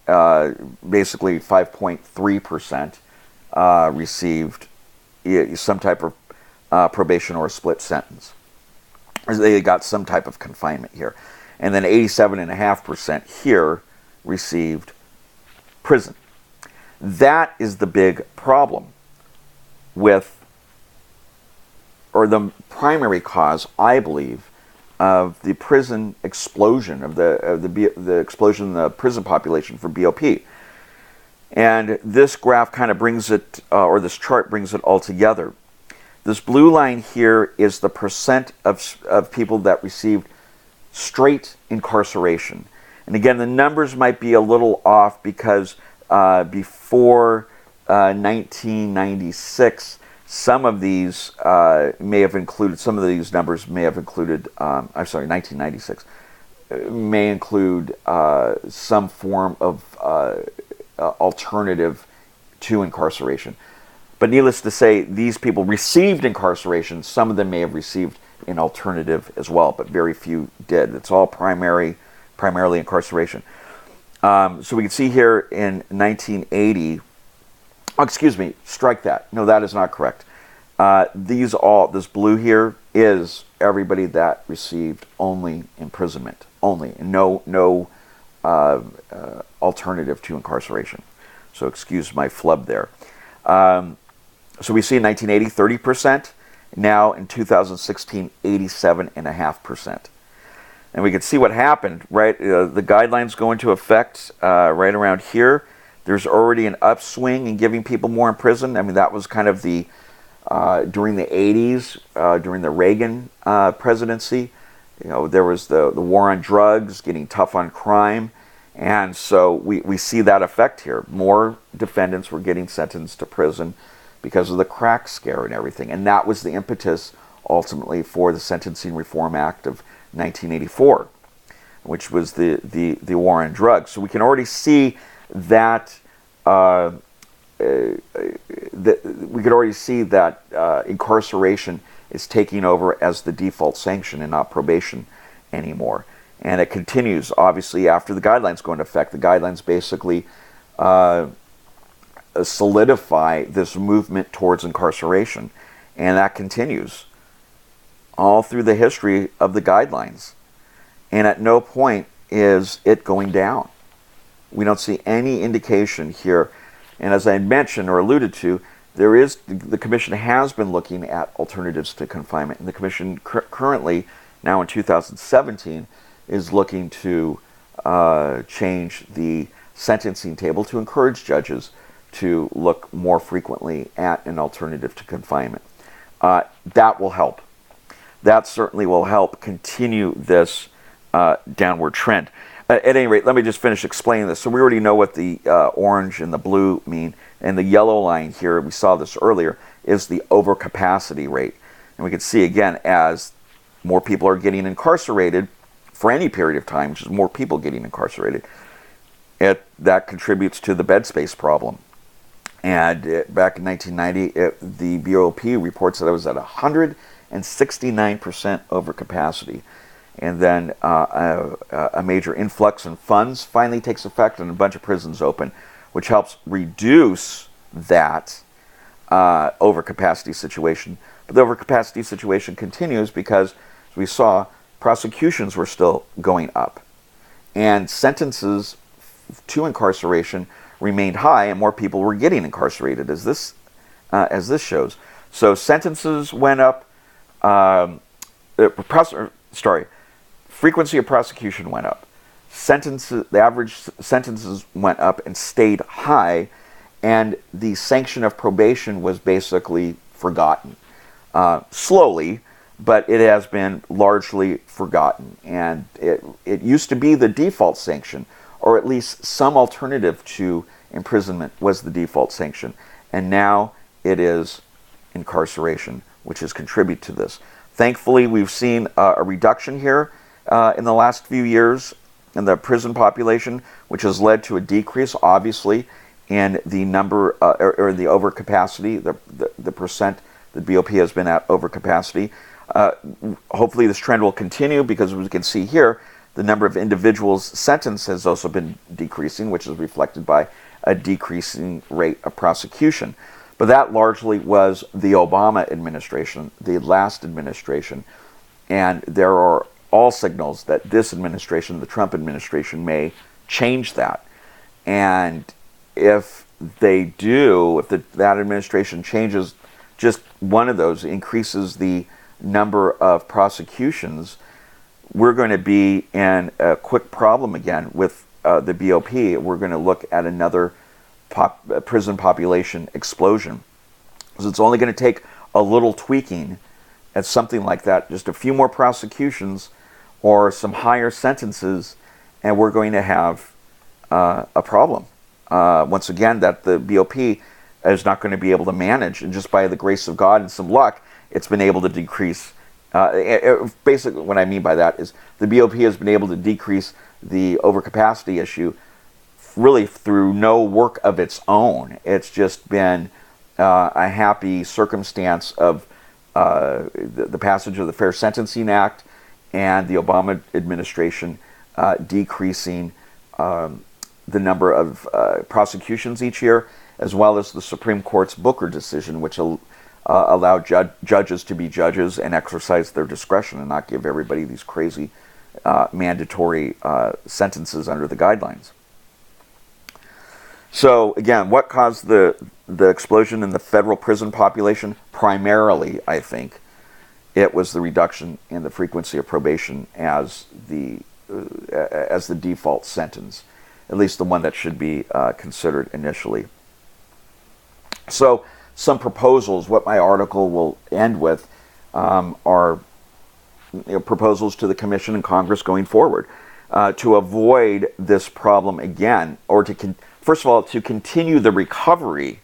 basically 5.3%, received some type of probation or a split sentence. They got some type of confinement here. And then 87.5% here received prison. That is the big problem with, or the primary cause, I believe, of the prison explosion, of the explosion in the prison population for BOP. And this graph kind of brings it, or this chart brings it all together. This blue line here is the percent of people that received straight incarceration. And again, the numbers might be a little off because before 1996, some of these may have included, some of these numbers may have included, 1996, may include some form of alternative to incarceration. But needless to say, these people received incarceration. Some of them may have received an alternative as well, but very few did. It's all primarily incarceration. So we can see here in 1980, oh, excuse me, strike that. No, that is not correct. This blue here is everybody that received only imprisonment, only, and no alternative to incarceration. So excuse my flub there. So we see in 1980, 30%. Now in 2016, 87.5%. And we can see what happened, right? The guidelines go into effect right around here. There's already an upswing in giving people more in prison. I mean, that was kind of the, during the 80s, during the Reagan presidency. You know, there was the war on drugs, getting tough on crime. And so we see that effect here. More defendants were getting sentenced to prison because of the crack scare and everything. And that was the impetus, ultimately, for the Sentencing Reform Act of 1984, which was the war on drugs. So we can already see that incarceration is taking over as the default sanction and not probation anymore. And it continues, obviously, after the guidelines go into effect. The guidelines basically solidify this movement towards incarceration, and that continues all through the history of the guidelines. And at no point is it going down. We don't see any indication here. And as I mentioned or alluded to, the Commission has been looking at alternatives to confinement. And the Commission currently, now in 2017, is looking to change the sentencing table to encourage judges to look more frequently at an alternative to confinement. That will help. That certainly will help continue this downward trend. At any rate, let me just finish explaining this. So we already know what the orange and the blue mean, and the yellow line here, we saw this earlier, is the overcapacity rate. And we can see again, as more people are getting incarcerated for any period of time, which is more people getting incarcerated, that contributes to the bed space problem. And back in 1990, the BOP reports that it was at 169% overcapacity. And then a major influx in funds finally takes effect and a bunch of prisons open, which helps reduce that overcapacity situation. But the overcapacity situation continues because, as we saw, prosecutions were still going up. And sentences to incarceration remained high, and more people were getting incarcerated, as this shows. So sentences went up. Frequency of prosecution went up. The average sentences went up and stayed high, and the sanction of probation was basically forgotten. Slowly, but it has been largely forgotten. And it used to be the default sanction, or at least some alternative to imprisonment was the default sanction. And now it is incarceration, which has contributed to this. Thankfully, we've seen a reduction here in the last few years in the prison population, which has led to a decrease, obviously, in the number or the overcapacity, the percent that BOP has been at overcapacity. Hopefully this trend will continue, because as we can see here, the number of individuals sentenced has also been decreasing, which is reflected by a decreasing rate of prosecution. But that largely was the Obama administration, the last administration, and there are all signals that this administration, the Trump administration, may change that. And if they do, if that administration changes just one of those, increases the number of prosecutions, we're going to be in a quick problem again with the BOP. We're going to look at another prison population explosion. So it's only going to take a little tweaking at something like that, just a few more prosecutions or some higher sentences, and we're going to have a problem. Once again, that the BOP is not going to be able to manage, and just by the grace of God and some luck, it's been able to decrease. Basically, what I mean by that is the BOP has been able to decrease the overcapacity issue really through no work of its own. It's just been a happy circumstance of the passage of the Fair Sentencing Act and the Obama administration decreasing the number of prosecutions each year, as well as the Supreme Court's Booker decision, which allowed judges to be judges and exercise their discretion and not give everybody these crazy mandatory sentences under the guidelines. So again, what caused the explosion in the federal prison population? Primarily, I think, it was the reduction in the frequency of probation as the default sentence, at least the one that should be considered initially. So some proposals, what my article will end with, are proposals to the Commission and Congress going forward to avoid this problem again, or first of all, to continue the recovery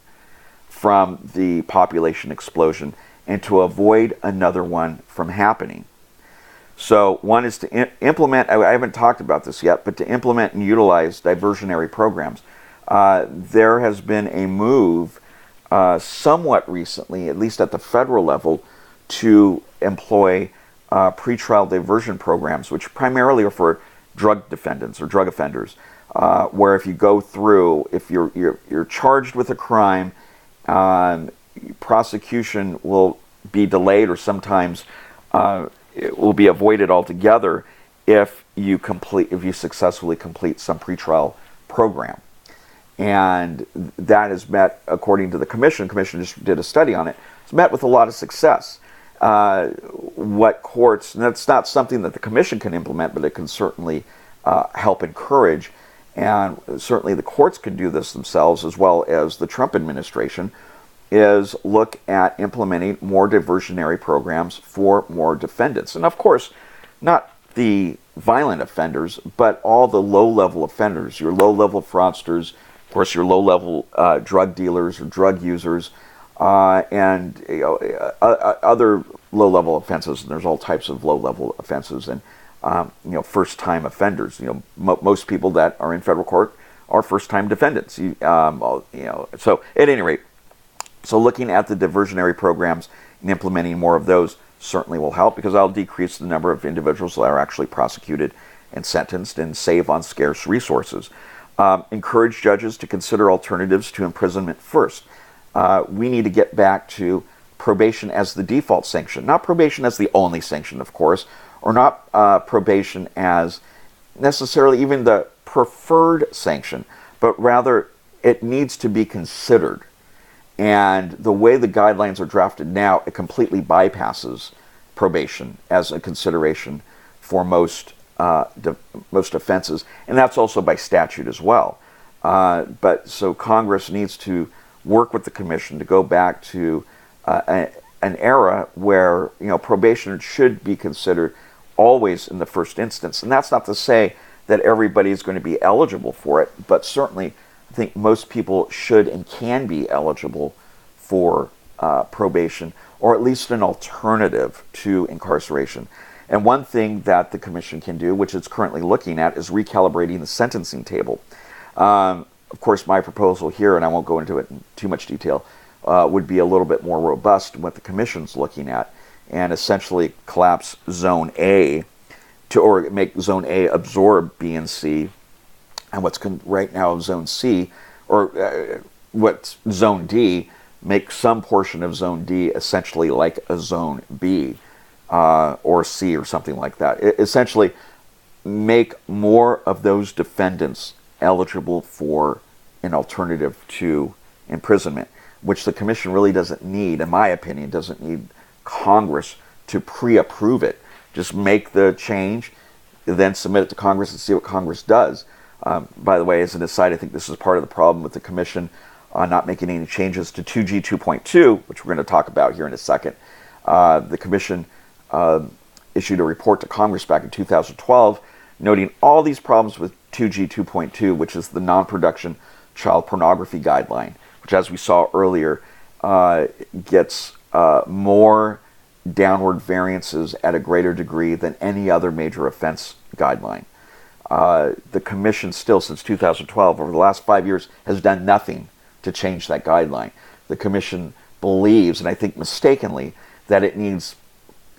from the population explosion and to avoid another one from happening. So one is to implement, I haven't talked about this yet, but to implement and utilize diversionary programs. There has been a move somewhat recently, at least at the federal level, to employ pretrial diversion programs, which primarily are for drug defendants or drug offenders, where if you go through, if you're charged with a crime, prosecution will be delayed, or sometimes it will be avoided altogether if you successfully complete some pretrial program. And that has met, according to the Commission just did a study on it, it's met with a lot of success. What courts, and that's not something that the Commission can implement, but it can certainly help encourage, and certainly the courts can do this themselves as well as the Trump administration, is look at implementing more diversionary programs for more defendants. And of course, not the violent offenders, but all the low-level offenders, your low-level fraudsters, of course your low-level drug dealers or drug users, and other low-level offenses. And there's all types of low-level offenses, and first-time offenders. Most people that are in federal court are first-time defendants. So at any rate, so looking at the diversionary programs and implementing more of those certainly will help, because that'll decrease the number of individuals that are actually prosecuted and sentenced and save on scarce resources. Encourage judges to consider alternatives to imprisonment first. We need to get back to probation as the default sanction, not probation as the only sanction, of course, or not probation as necessarily even the preferred sanction, but rather it needs to be considered. And the way the guidelines are drafted now, it completely bypasses probation as a consideration for most offenses, and that's also by statute as well. But so Congress needs to work with the Commission to go back to an era where probation should be considered always in the first instance. And that's not to say that everybody is going to be eligible for it, but certainly I think most people should and can be eligible for probation, or at least an alternative to incarceration. And one thing that the Commission can do, which it's currently looking at, is recalibrating the sentencing table. Of course, my proposal here, and I won't go into it in too much detail, would be a little bit more robust than what the Commission's looking at, and essentially collapse Zone A or make Zone A absorb B and C, and what's right now Zone C, or what's Zone D, make some portion of Zone D essentially like a Zone B or C or something like that. Essentially make more of those defendants eligible for an alternative to imprisonment, which the Commission really doesn't need, in my opinion, doesn't need Congress to pre-approve it. Just make the change, then submit it to Congress and see what Congress does. By the way, as an aside, I think this is part of the problem with the Commission not making any changes to 2G 2.2, which we're going to talk about here in a second. The Commission issued a report to Congress back in 2012 noting all these problems with 2G 2.2, which is the non-production child pornography guideline, which, as we saw earlier, gets more downward variances at a greater degree than any other major offense guideline. The Commission still, since 2012, over the last 5 years, has done nothing to change that guideline. The Commission believes, and I think mistakenly, that it needs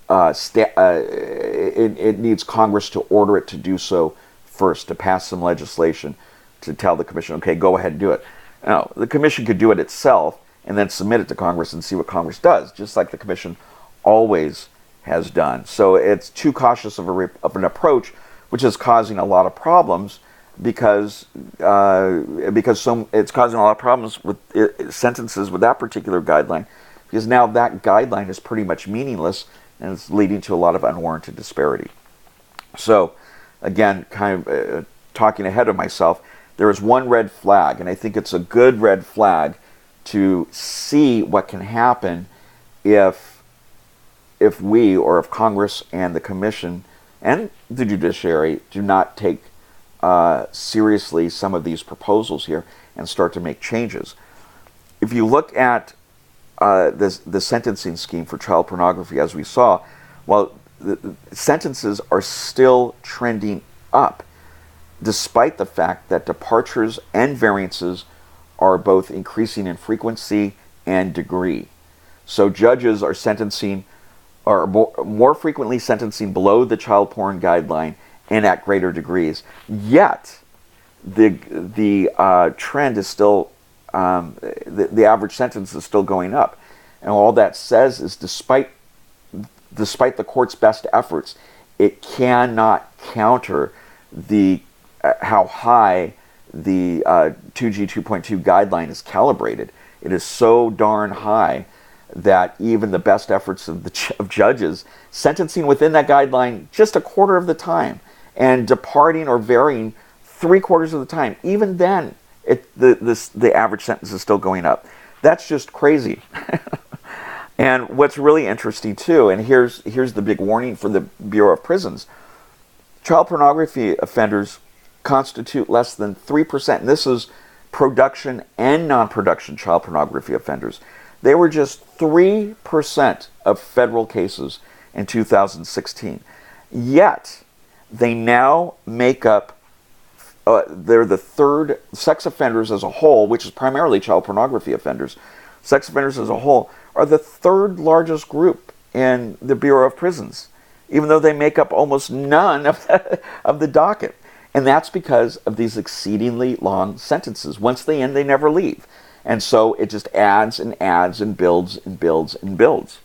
it needs Congress to order it to do so first, to pass some legislation to tell the Commission, okay, go ahead and do it. Now, the Commission could do it itself and then submit it to Congress and see what Congress does, just like the Commission always has done. So it's too cautious of an approach, which is causing a lot of problems because it's causing a lot of problems with sentences with that particular guideline, because now that guideline is pretty much meaningless and it's leading to a lot of unwarranted disparity. So again, kind of talking ahead of myself, there is one red flag, and I think it's a good red flag to see what can happen if we, or if Congress and the Commission and the judiciary do not take seriously some of these proposals here and start to make changes. If you look at the sentencing scheme for child pornography, as we saw, well, the sentences are still trending up, despite the fact that departures and variances are both increasing in frequency and degree. So judges are sentencing, or more frequently sentencing below the child porn guideline and at greater degrees. Yet, the trend is still, the average sentence is still going up. And all that says is despite the court's best efforts, it cannot counter how high the 2G 2.2 guideline is calibrated. It is so darn high that even the best efforts of judges sentencing within that guideline just a quarter of the time and departing or varying 3/4 of the time. Even then, the average sentence is still going up. That's just crazy. And what's really interesting too, and here's the big warning for the Bureau of Prisons: child pornography offenders constitute less than 3%. And this is production and non-production child pornography offenders. They were just 3% of federal cases in 2016. Yet, they now make up, they're the third, sex offenders as a whole, which is primarily child pornography offenders. Sex offenders as a whole are the third largest group in the Bureau of Prisons, even though they make up almost none of the docket. And that's because of these exceedingly long sentences. Once they end, they never leave. And so it just adds and adds and builds and builds and builds.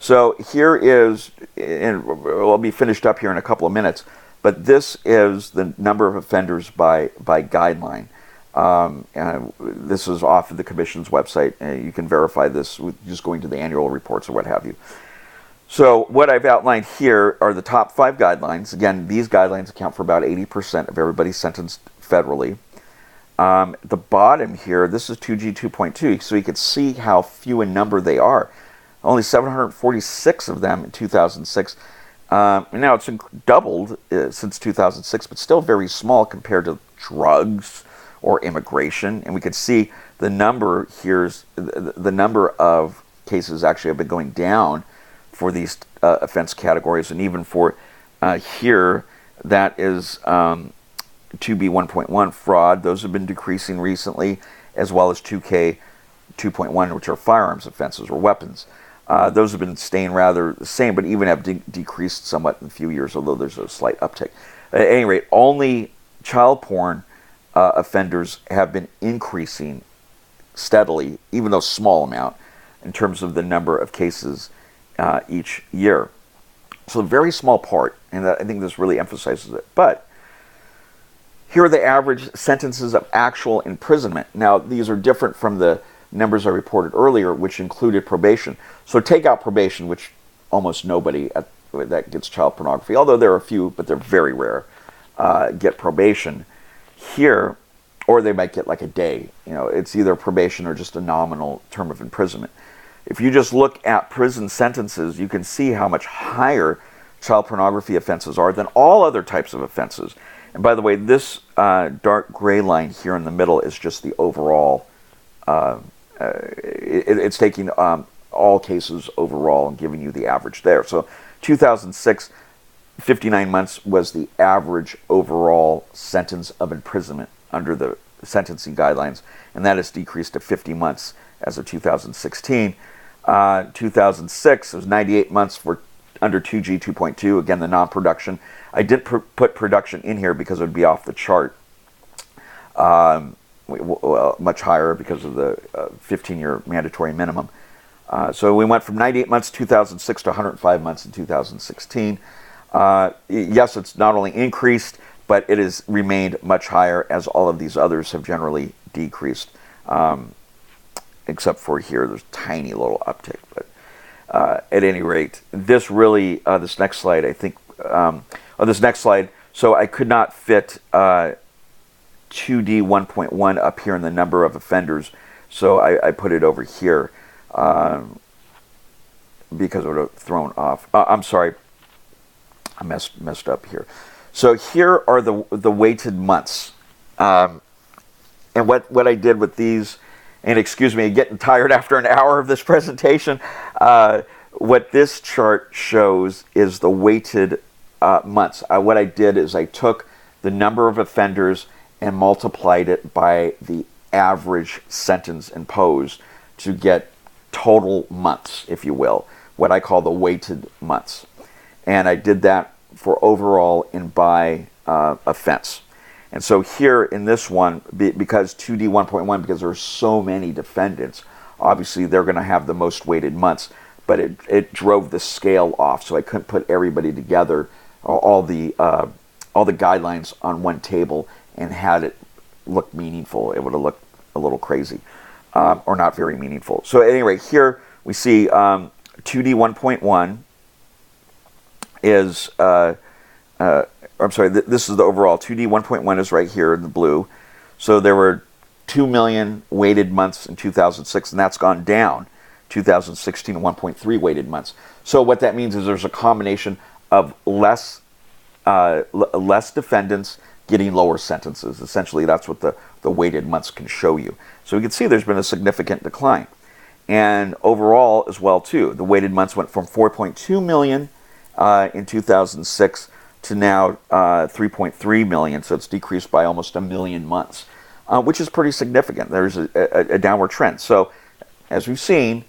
So here is, and I'll be finished up here in a couple of minutes, but this is the number of offenders by guideline. And this is off of the Commission's website. You can verify this with just going to the annual reports or what have you. So what I've outlined here are the top 5 guidelines. Again, these guidelines account for about 80% of everybody sentenced federally. The bottom here, this is 2G 2.2, so you can see how few in number they are. Only 746 of them in 2006. Now it's doubled since 2006, but still very small compared to drugs or immigration. And we can see the number here's the number of cases actually have been going down for these offense categories, and even for here, that is 2B 1.1 fraud. Those have been decreasing recently, as well as 2K 2.1, which are firearms offenses or weapons. Those have been staying rather the same, but even have decreased somewhat in a few years, although there's a slight uptick. At any rate, only child porn offenders have been increasing steadily, even though small amount, in terms of the number of cases each year. So a very small part, and I think this really emphasizes it. But here are the average sentences of actual imprisonment. Now, these are different from the numbers I reported earlier, which included probation. So take out probation, which almost nobody that gets child pornography, although there are a few, but they're very rare, get probation here, or they might get like a day. You know, it's either probation or just a nominal term of imprisonment. If you just look at prison sentences, you can see how much higher child pornography offenses are than all other types of offenses. And by the way, this dark gray line here in the middle is just the overall, it's taking all cases overall and giving you the average there. So 2006, 59 months was the average overall sentence of imprisonment under the sentencing guidelines, and that has decreased to 50 months as of 2016. 2006, it was 98 months for under 2G 2.2, again the non-production. I didn't put production in here because it would be off the chart. Much higher because of the 15-year mandatory minimum. So we went from 98 months in 2006 to 105 months in 2016. Yes, it's not only increased, but it has remained much higher, as all of these others have generally decreased. Except for here, there's a tiny little uptick. But at any rate, this really, this next slide, I think, this next slide, so I could not fit 2D 1.1 up here in the number of offenders, so I put it over here because it would have thrown off. I'm sorry, I messed up here. So here are the weighted months, and what I did with these. And excuse me, getting tired after an hour of this presentation. What this chart shows is the weighted months. What I did is I took the number of offenders and multiplied it by the average sentence imposed to get total months, if you will, what I call the weighted months. And I did that for overall and by offense. And so here in this one, because 2D 1.1, because there are so many defendants, obviously they're going to have the most weighted months, but it drove the scale off, so I couldn't put everybody together, all the guidelines on one table, and had it look meaningful. It would have looked a little crazy, or not very meaningful. So at any rate, here we see 2D 1.1 is I'm sorry, this is the overall. 2D 1.1 is right here in the blue. So there were 2 million weighted months in 2006, and that's gone down. 2016, 1.3 weighted months. So what that means is there's a combination of less defendants getting lower sentences. Essentially, that's what the weighted months can show you. So we can see there's been a significant decline. And overall as well, too, the weighted months went from 4.2 million in 2006 to now 3.3 million. So it's decreased by almost 1 million months, which is pretty significant. There's a downward trend. So as we've seen,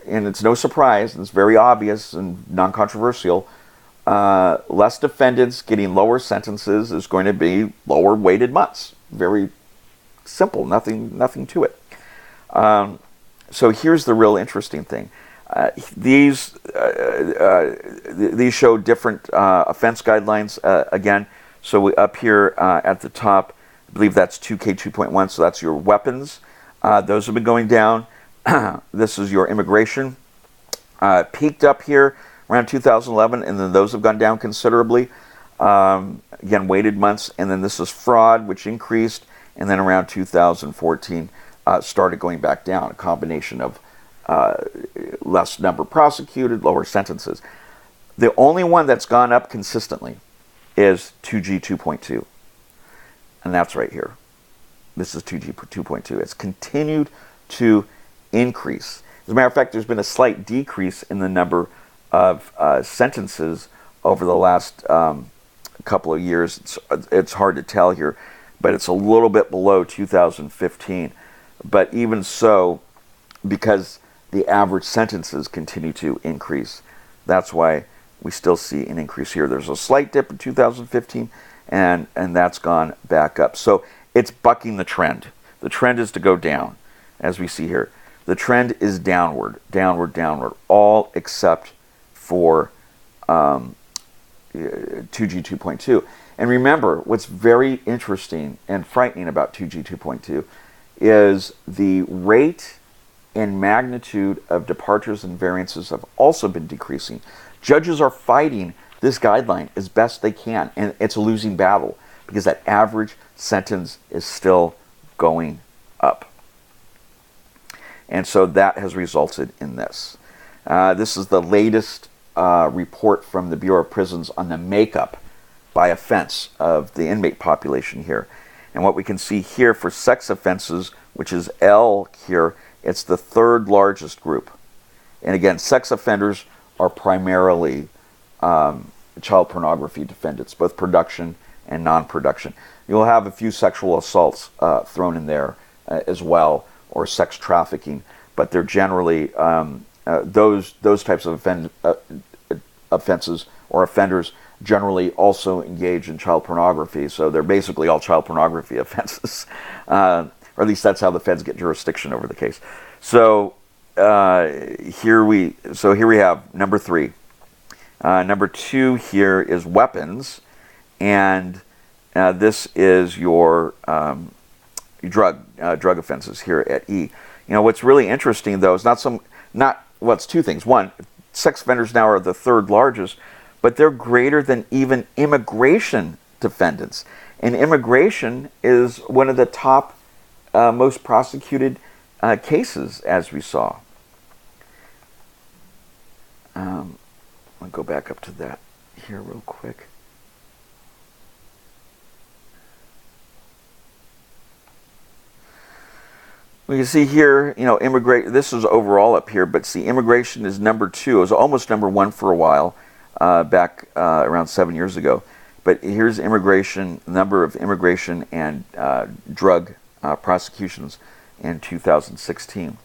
and it's no surprise, and it's very obvious and non-controversial, less defendants getting lower sentences is going to be lower weighted months. Very simple, nothing to it. So here's the real interesting thing. These show different offense guidelines again. So up here at the top, I believe that's 2K 2.1, so that's your weapons. Those have been going down. This is your immigration. Peaked up here around 2011, and then those have gone down considerably. Again, weighted months, and then this is fraud, which increased, and then around 2014 started going back down, a combination of less number prosecuted, lower sentences. The only one that's gone up consistently is 2G 2.2, and that's right here. This is 2G 2.2. It's continued to increase. As a matter of fact, there's been a slight decrease in the number of sentences over the last couple of years. It's hard to tell here, but it's a little bit below 2015. But even so, because the average sentences continue to increase, that's why we still see an increase here. There's a slight dip in 2015, and that's gone back up. So it's bucking the trend. The trend is to go down, as we see here. The trend is downward, downward, downward, all except for 2G 2.2. And remember, what's very interesting and frightening about 2G 2.2 is the rate and magnitude of departures and variances have also been decreasing. Judges are fighting this guideline as best they can, and it's a losing battle because that average sentence is still going up. And so that has resulted in this. This is the latest report from the Bureau of Prisons on the makeup by offense of the inmate population here. And what we can see here for sex offenses, which is L here, it's the third largest group. And again, sex offenders are primarily child pornography defendants, both production and non-production. You'll have a few sexual assaults thrown in there as well, or sex trafficking, but they're generally those types of offenses or offenders generally also engage in child pornography. So they're basically all child pornography offenses, or at least that's how the feds get jurisdiction over the case. So here we have number 3. Number 2 here is weapons, and this is your drug offenses here at E. You know, what's really interesting though is it's two things. One, sex offenders now are the third largest, but they're greater than even immigration defendants. And immigration is one of the top most prosecuted cases, as we saw. I'll go back up to that here real quick. We can see here, you know, this is overall up here, but see, immigration is number 2. It was almost number 1 for a while, back around 7 years ago. But here's immigration, number of immigration and drug prosecutions in 2016.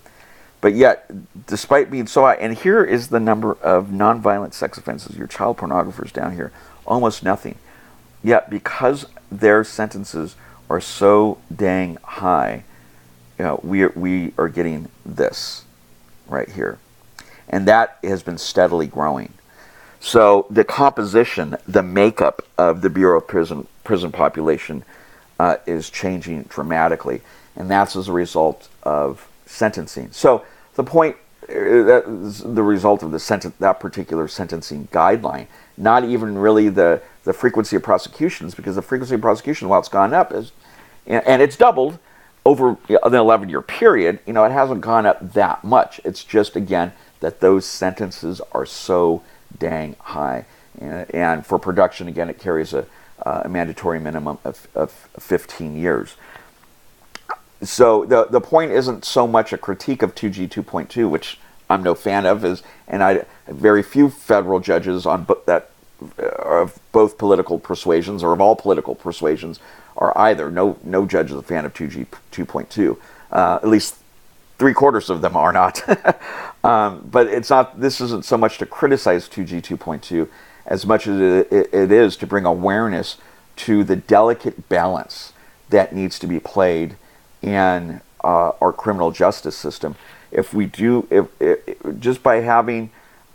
But yet, despite being so high, and here is the number of nonviolent sex offenses, your child pornographers down here, almost nothing. Yet, because their sentences are so dang high, you know, we are getting this right here. And that has been steadily growing. So the composition, the makeup of the Bureau of Prison population is changing dramatically. And that's as a result of sentencing. So the point, the result of that particular sentencing guideline, not even really the the frequency of prosecutions, because the frequency of prosecution, while it's gone up, and it's doubled over an 11-year period, it hasn't gone up that much. It's just, again, that those sentences are so dang high. And for production, again, it carries a mandatory minimum of 15 years. So the point isn't so much a critique of 2G 2.2, which I'm no fan of, and very few federal judges that are of both political persuasions or of all political persuasions are either. No judge is a fan of 2G 2.2. At least 3/4 of them are not. But it's not. This isn't so much to criticize 2G 2.2 as much as it is to bring awareness to the delicate balance that needs to be played in our criminal justice system. If just by having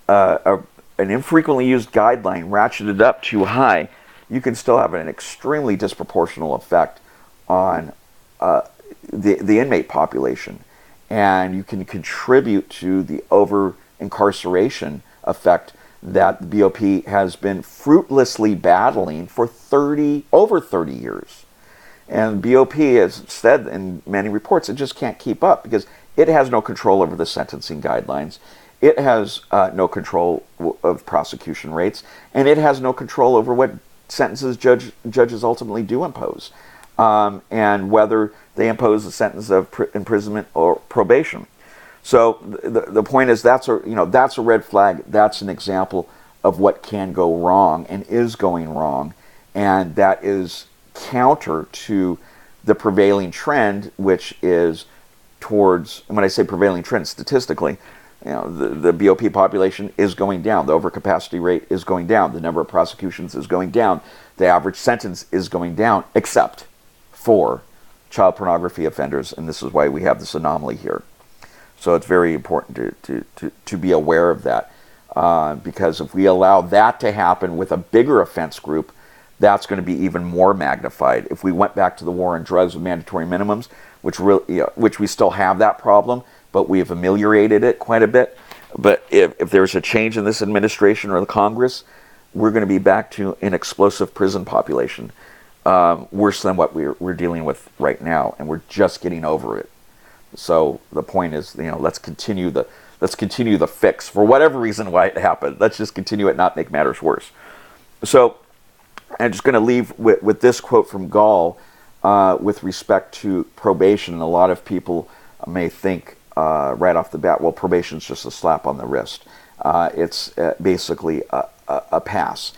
an infrequently used guideline ratcheted up too high, you can still have an extremely disproportional effect on the inmate population, and you can contribute to the over-incarceration effect that the BOP has been fruitlessly battling for over 30 years. And BOP has said in many reports it just can't keep up because it has no control over the sentencing guidelines. It has no control of prosecution rates, and it has no control over what sentences judges ultimately do impose, and whether they impose a sentence of imprisonment or probation. So the point is that's a red flag. That's an example of what can go wrong and is going wrong, and that is counter to the prevailing trend, which is towards, and when I say prevailing trend statistically, the BOP population is going down, the overcapacity rate is going down, the number of prosecutions is going down, the average sentence is going down, except for child pornography offenders, and this is why we have this anomaly here. So it's very important to be aware of that, because if we allow that to happen with a bigger offense group, that's going to be even more magnified. If we went back to the war on drugs with mandatory minimums, which we still have that problem, but we have ameliorated it quite a bit. But if there's a change in this administration or the Congress, we're going to be back to an explosive prison population, worse than what we're dealing with right now, and we're just getting over it. So the point is, let's continue the fix for whatever reason why it happened. Let's just continue it, not make matters worse. So I'm just going to leave with this quote from Gall with respect to probation. A lot of people may think right off the bat, well, probation is just a slap on the wrist. It's basically a pass,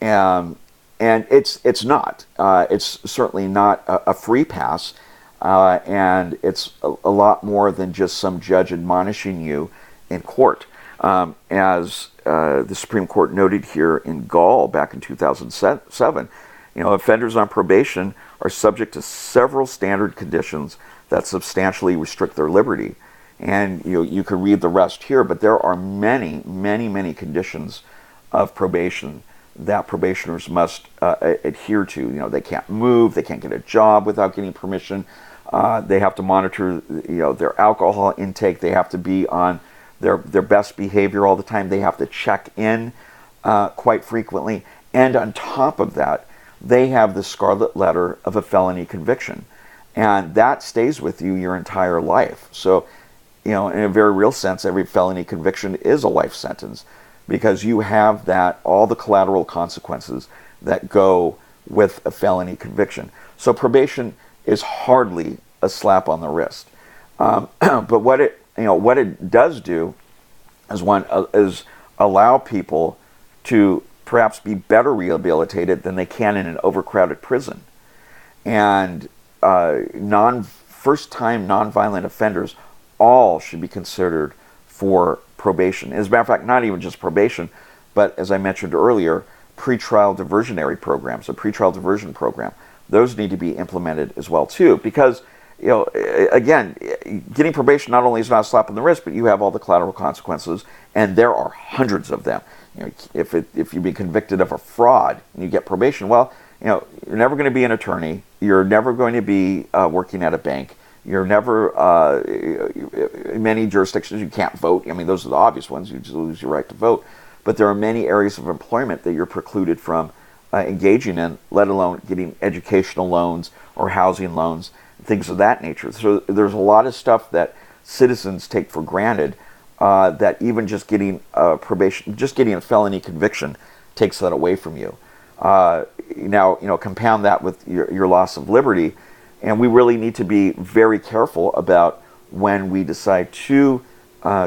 and it's not. It's certainly not a free pass, and it's a lot more than just some judge admonishing you in court. As the Supreme Court noted here in Gall back in 2007, offenders on probation are subject to several standard conditions that substantially restrict their liberty. And you can read the rest here, but there are many, many, many conditions of probation that probationers must adhere to. They can't move, they can't get a job without getting permission. They have to monitor, their alcohol intake. They have to be on their best behavior all the time. They have to check in quite frequently. And on top of that, they have the scarlet letter of a felony conviction. And that stays with you your entire life. So, in a very real sense, every felony conviction is a life sentence because you have all the collateral consequences that go with a felony conviction. So probation is hardly a slap on the wrist. But what it does do is allow people to perhaps be better rehabilitated than they can in an overcrowded prison. And first-time nonviolent offenders all should be considered for probation. As a matter of fact, not even just probation, but as I mentioned earlier, pretrial diversionary programs, a pretrial diversion program. Those need to be implemented as well too, because again, getting probation not only is not a slap on the wrist, but you have all the collateral consequences, and there are hundreds of them. If you've been convicted of a fraud and you get probation, well, you're never going to be an attorney. You're never going to be working at a bank. You're never, in many jurisdictions, you can't vote. I mean, those are the obvious ones. You just lose your right to vote. But there are many areas of employment that you're precluded from engaging in, let alone getting educational loans or housing loans, things of that nature. So there's a lot of stuff that citizens take for granted, that even just getting probation, just getting a felony conviction takes that away from you. Now, compound that with your loss of liberty, and we really need to be very careful about when we decide to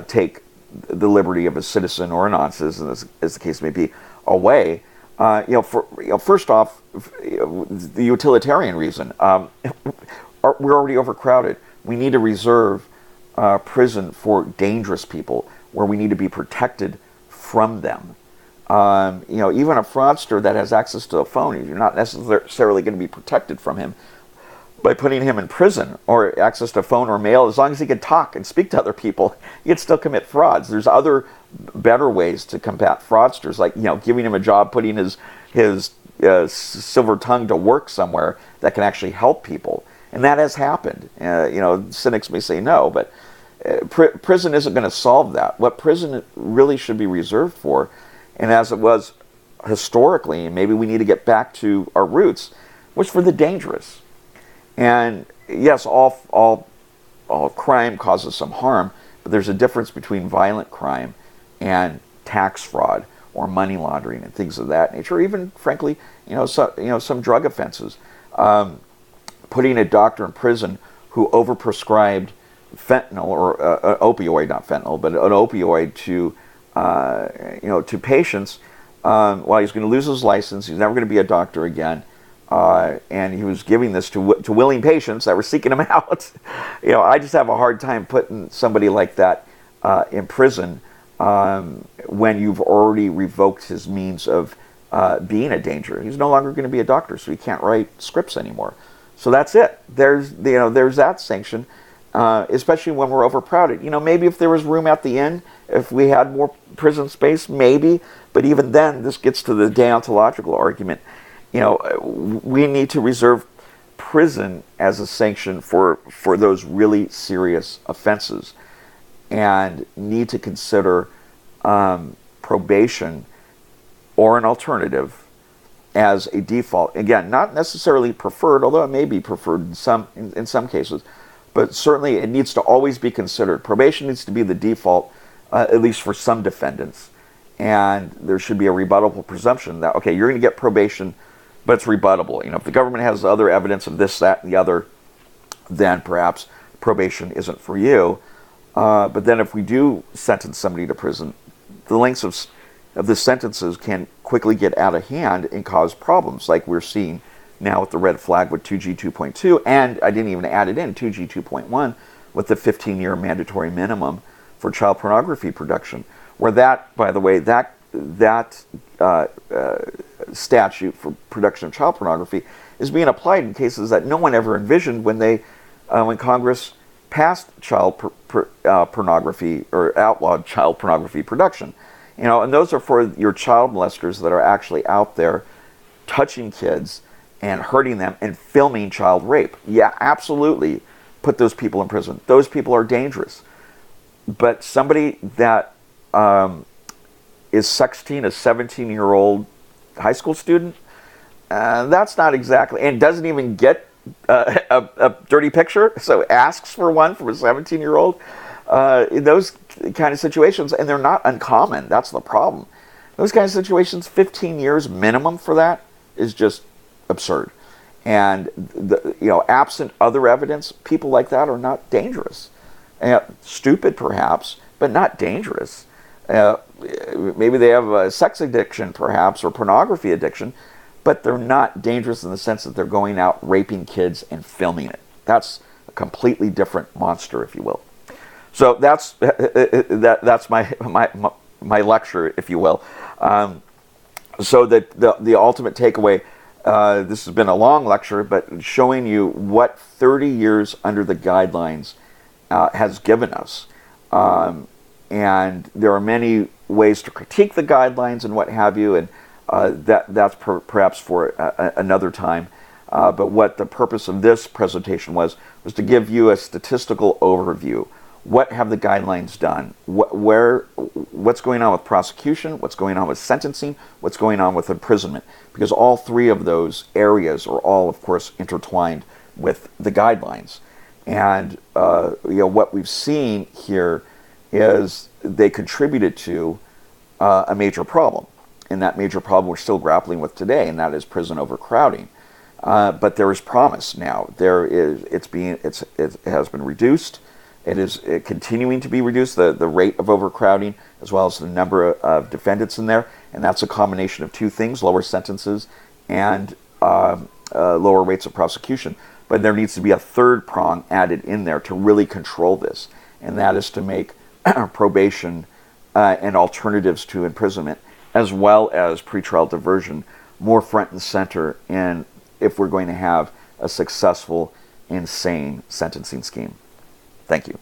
take the liberty of a citizen or a non-citizen, as the case may be, away. First off, the utilitarian reason. We're already overcrowded. We need to reserve prison for dangerous people, where we need to be protected from them. Even a fraudster that has access to a phone, you're not necessarily going to be protected from him by putting him in prison, or access to phone or mail. As long as he can talk and speak to other people, he can still commit frauds. There's other better ways to combat fraudsters, like giving him a job, putting his silver tongue to work somewhere that can actually help people, and that has happened. Cynics may say no, but prison isn't going to solve that. What prison really should be reserved for, and as it was historically, and maybe we need to get back to our roots, was for the dangerous. And yes, all crime causes some harm, but there's a difference between violent crime and tax fraud or money laundering and things of that nature, or even, frankly, some drug offenses. Putting a doctor in prison who overprescribed fentanyl, or an opioid, not fentanyl, but an opioid to patients, while he's going to lose his license, he's never going to be a doctor again. And he was giving this to willing patients that were seeking him out. I just have a hard time putting somebody like that in prison when you've already revoked his means of being a danger. He's no longer going to be a doctor, so he can't write scripts anymore. So that's it. There's that sanction, especially when we're overcrowded. Maybe if there was room at the inn, if we had more prison space, maybe. But even then, this gets to the deontological argument. We need to reserve prison as a sanction for those really serious offenses, and need to consider probation or an alternative as a default. Again, not necessarily preferred, although it may be preferred in some cases, but certainly it needs to always be considered. Probation needs to be the default, at least for some defendants, and there should be a rebuttable presumption that, okay, you're going to get probation, but it's rebuttable. If the government has other evidence of this, that, and the other, then perhaps probation isn't for you. But then if we do sentence somebody to prison, the lengths of the sentences can quickly get out of hand and cause problems, like we're seeing now with the red flag with 2G 2.2, and I didn't even add it in, 2G 2.1, with the 15-year mandatory minimum for child pornography production, where that, by the way, that statute for production of child pornography is being applied in cases that no one ever envisioned when Congress passed child pornography, or outlawed child pornography production. And those are for your child molesters that are actually out there touching kids and hurting them and filming child rape. Yeah, absolutely, put those people in prison. Those people are dangerous. But somebody that is sexting a 17-year-old high school student, that's not exactly, and doesn't even get a dirty picture, so asks for one from a 17-year-old. In those kind of situations, and they're not uncommon, that's the problem. Those kind of situations, 15 years minimum for that is just absurd. And absent other evidence, people like that are not dangerous. Stupid perhaps, but not dangerous. Maybe they have a sex addiction perhaps, or pornography addiction, but they're not dangerous in the sense that they're going out raping kids and filming it. That's a completely different monster, if you will. So that's my lecture, if you will. So the ultimate takeaway, this has been a long lecture, but showing you what 30 years under the guidelines has given us. And there are many ways to critique the guidelines and what have you, and that's perhaps for another time. But what the purpose of this presentation was to give you a statistical overview. what have the guidelines done? What's going on with prosecution? What's going on with sentencing? What's going on with imprisonment? Because all three of those areas are all, of course, intertwined with the guidelines. And what we've seen here is they contributed to a major problem, and that major problem we're still grappling with today, and that is prison overcrowding. But there is promise now. It has been reduced. It is continuing to be reduced, the rate of overcrowding, as well as the number of defendants in there. And that's a combination of two things, lower sentences and lower rates of prosecution. But there needs to be a third prong added in there to really control this. And that is to make probation and alternatives to imprisonment, as well as pretrial diversion, more front and center in if we're going to have a successful, insane sentencing scheme. Thank you.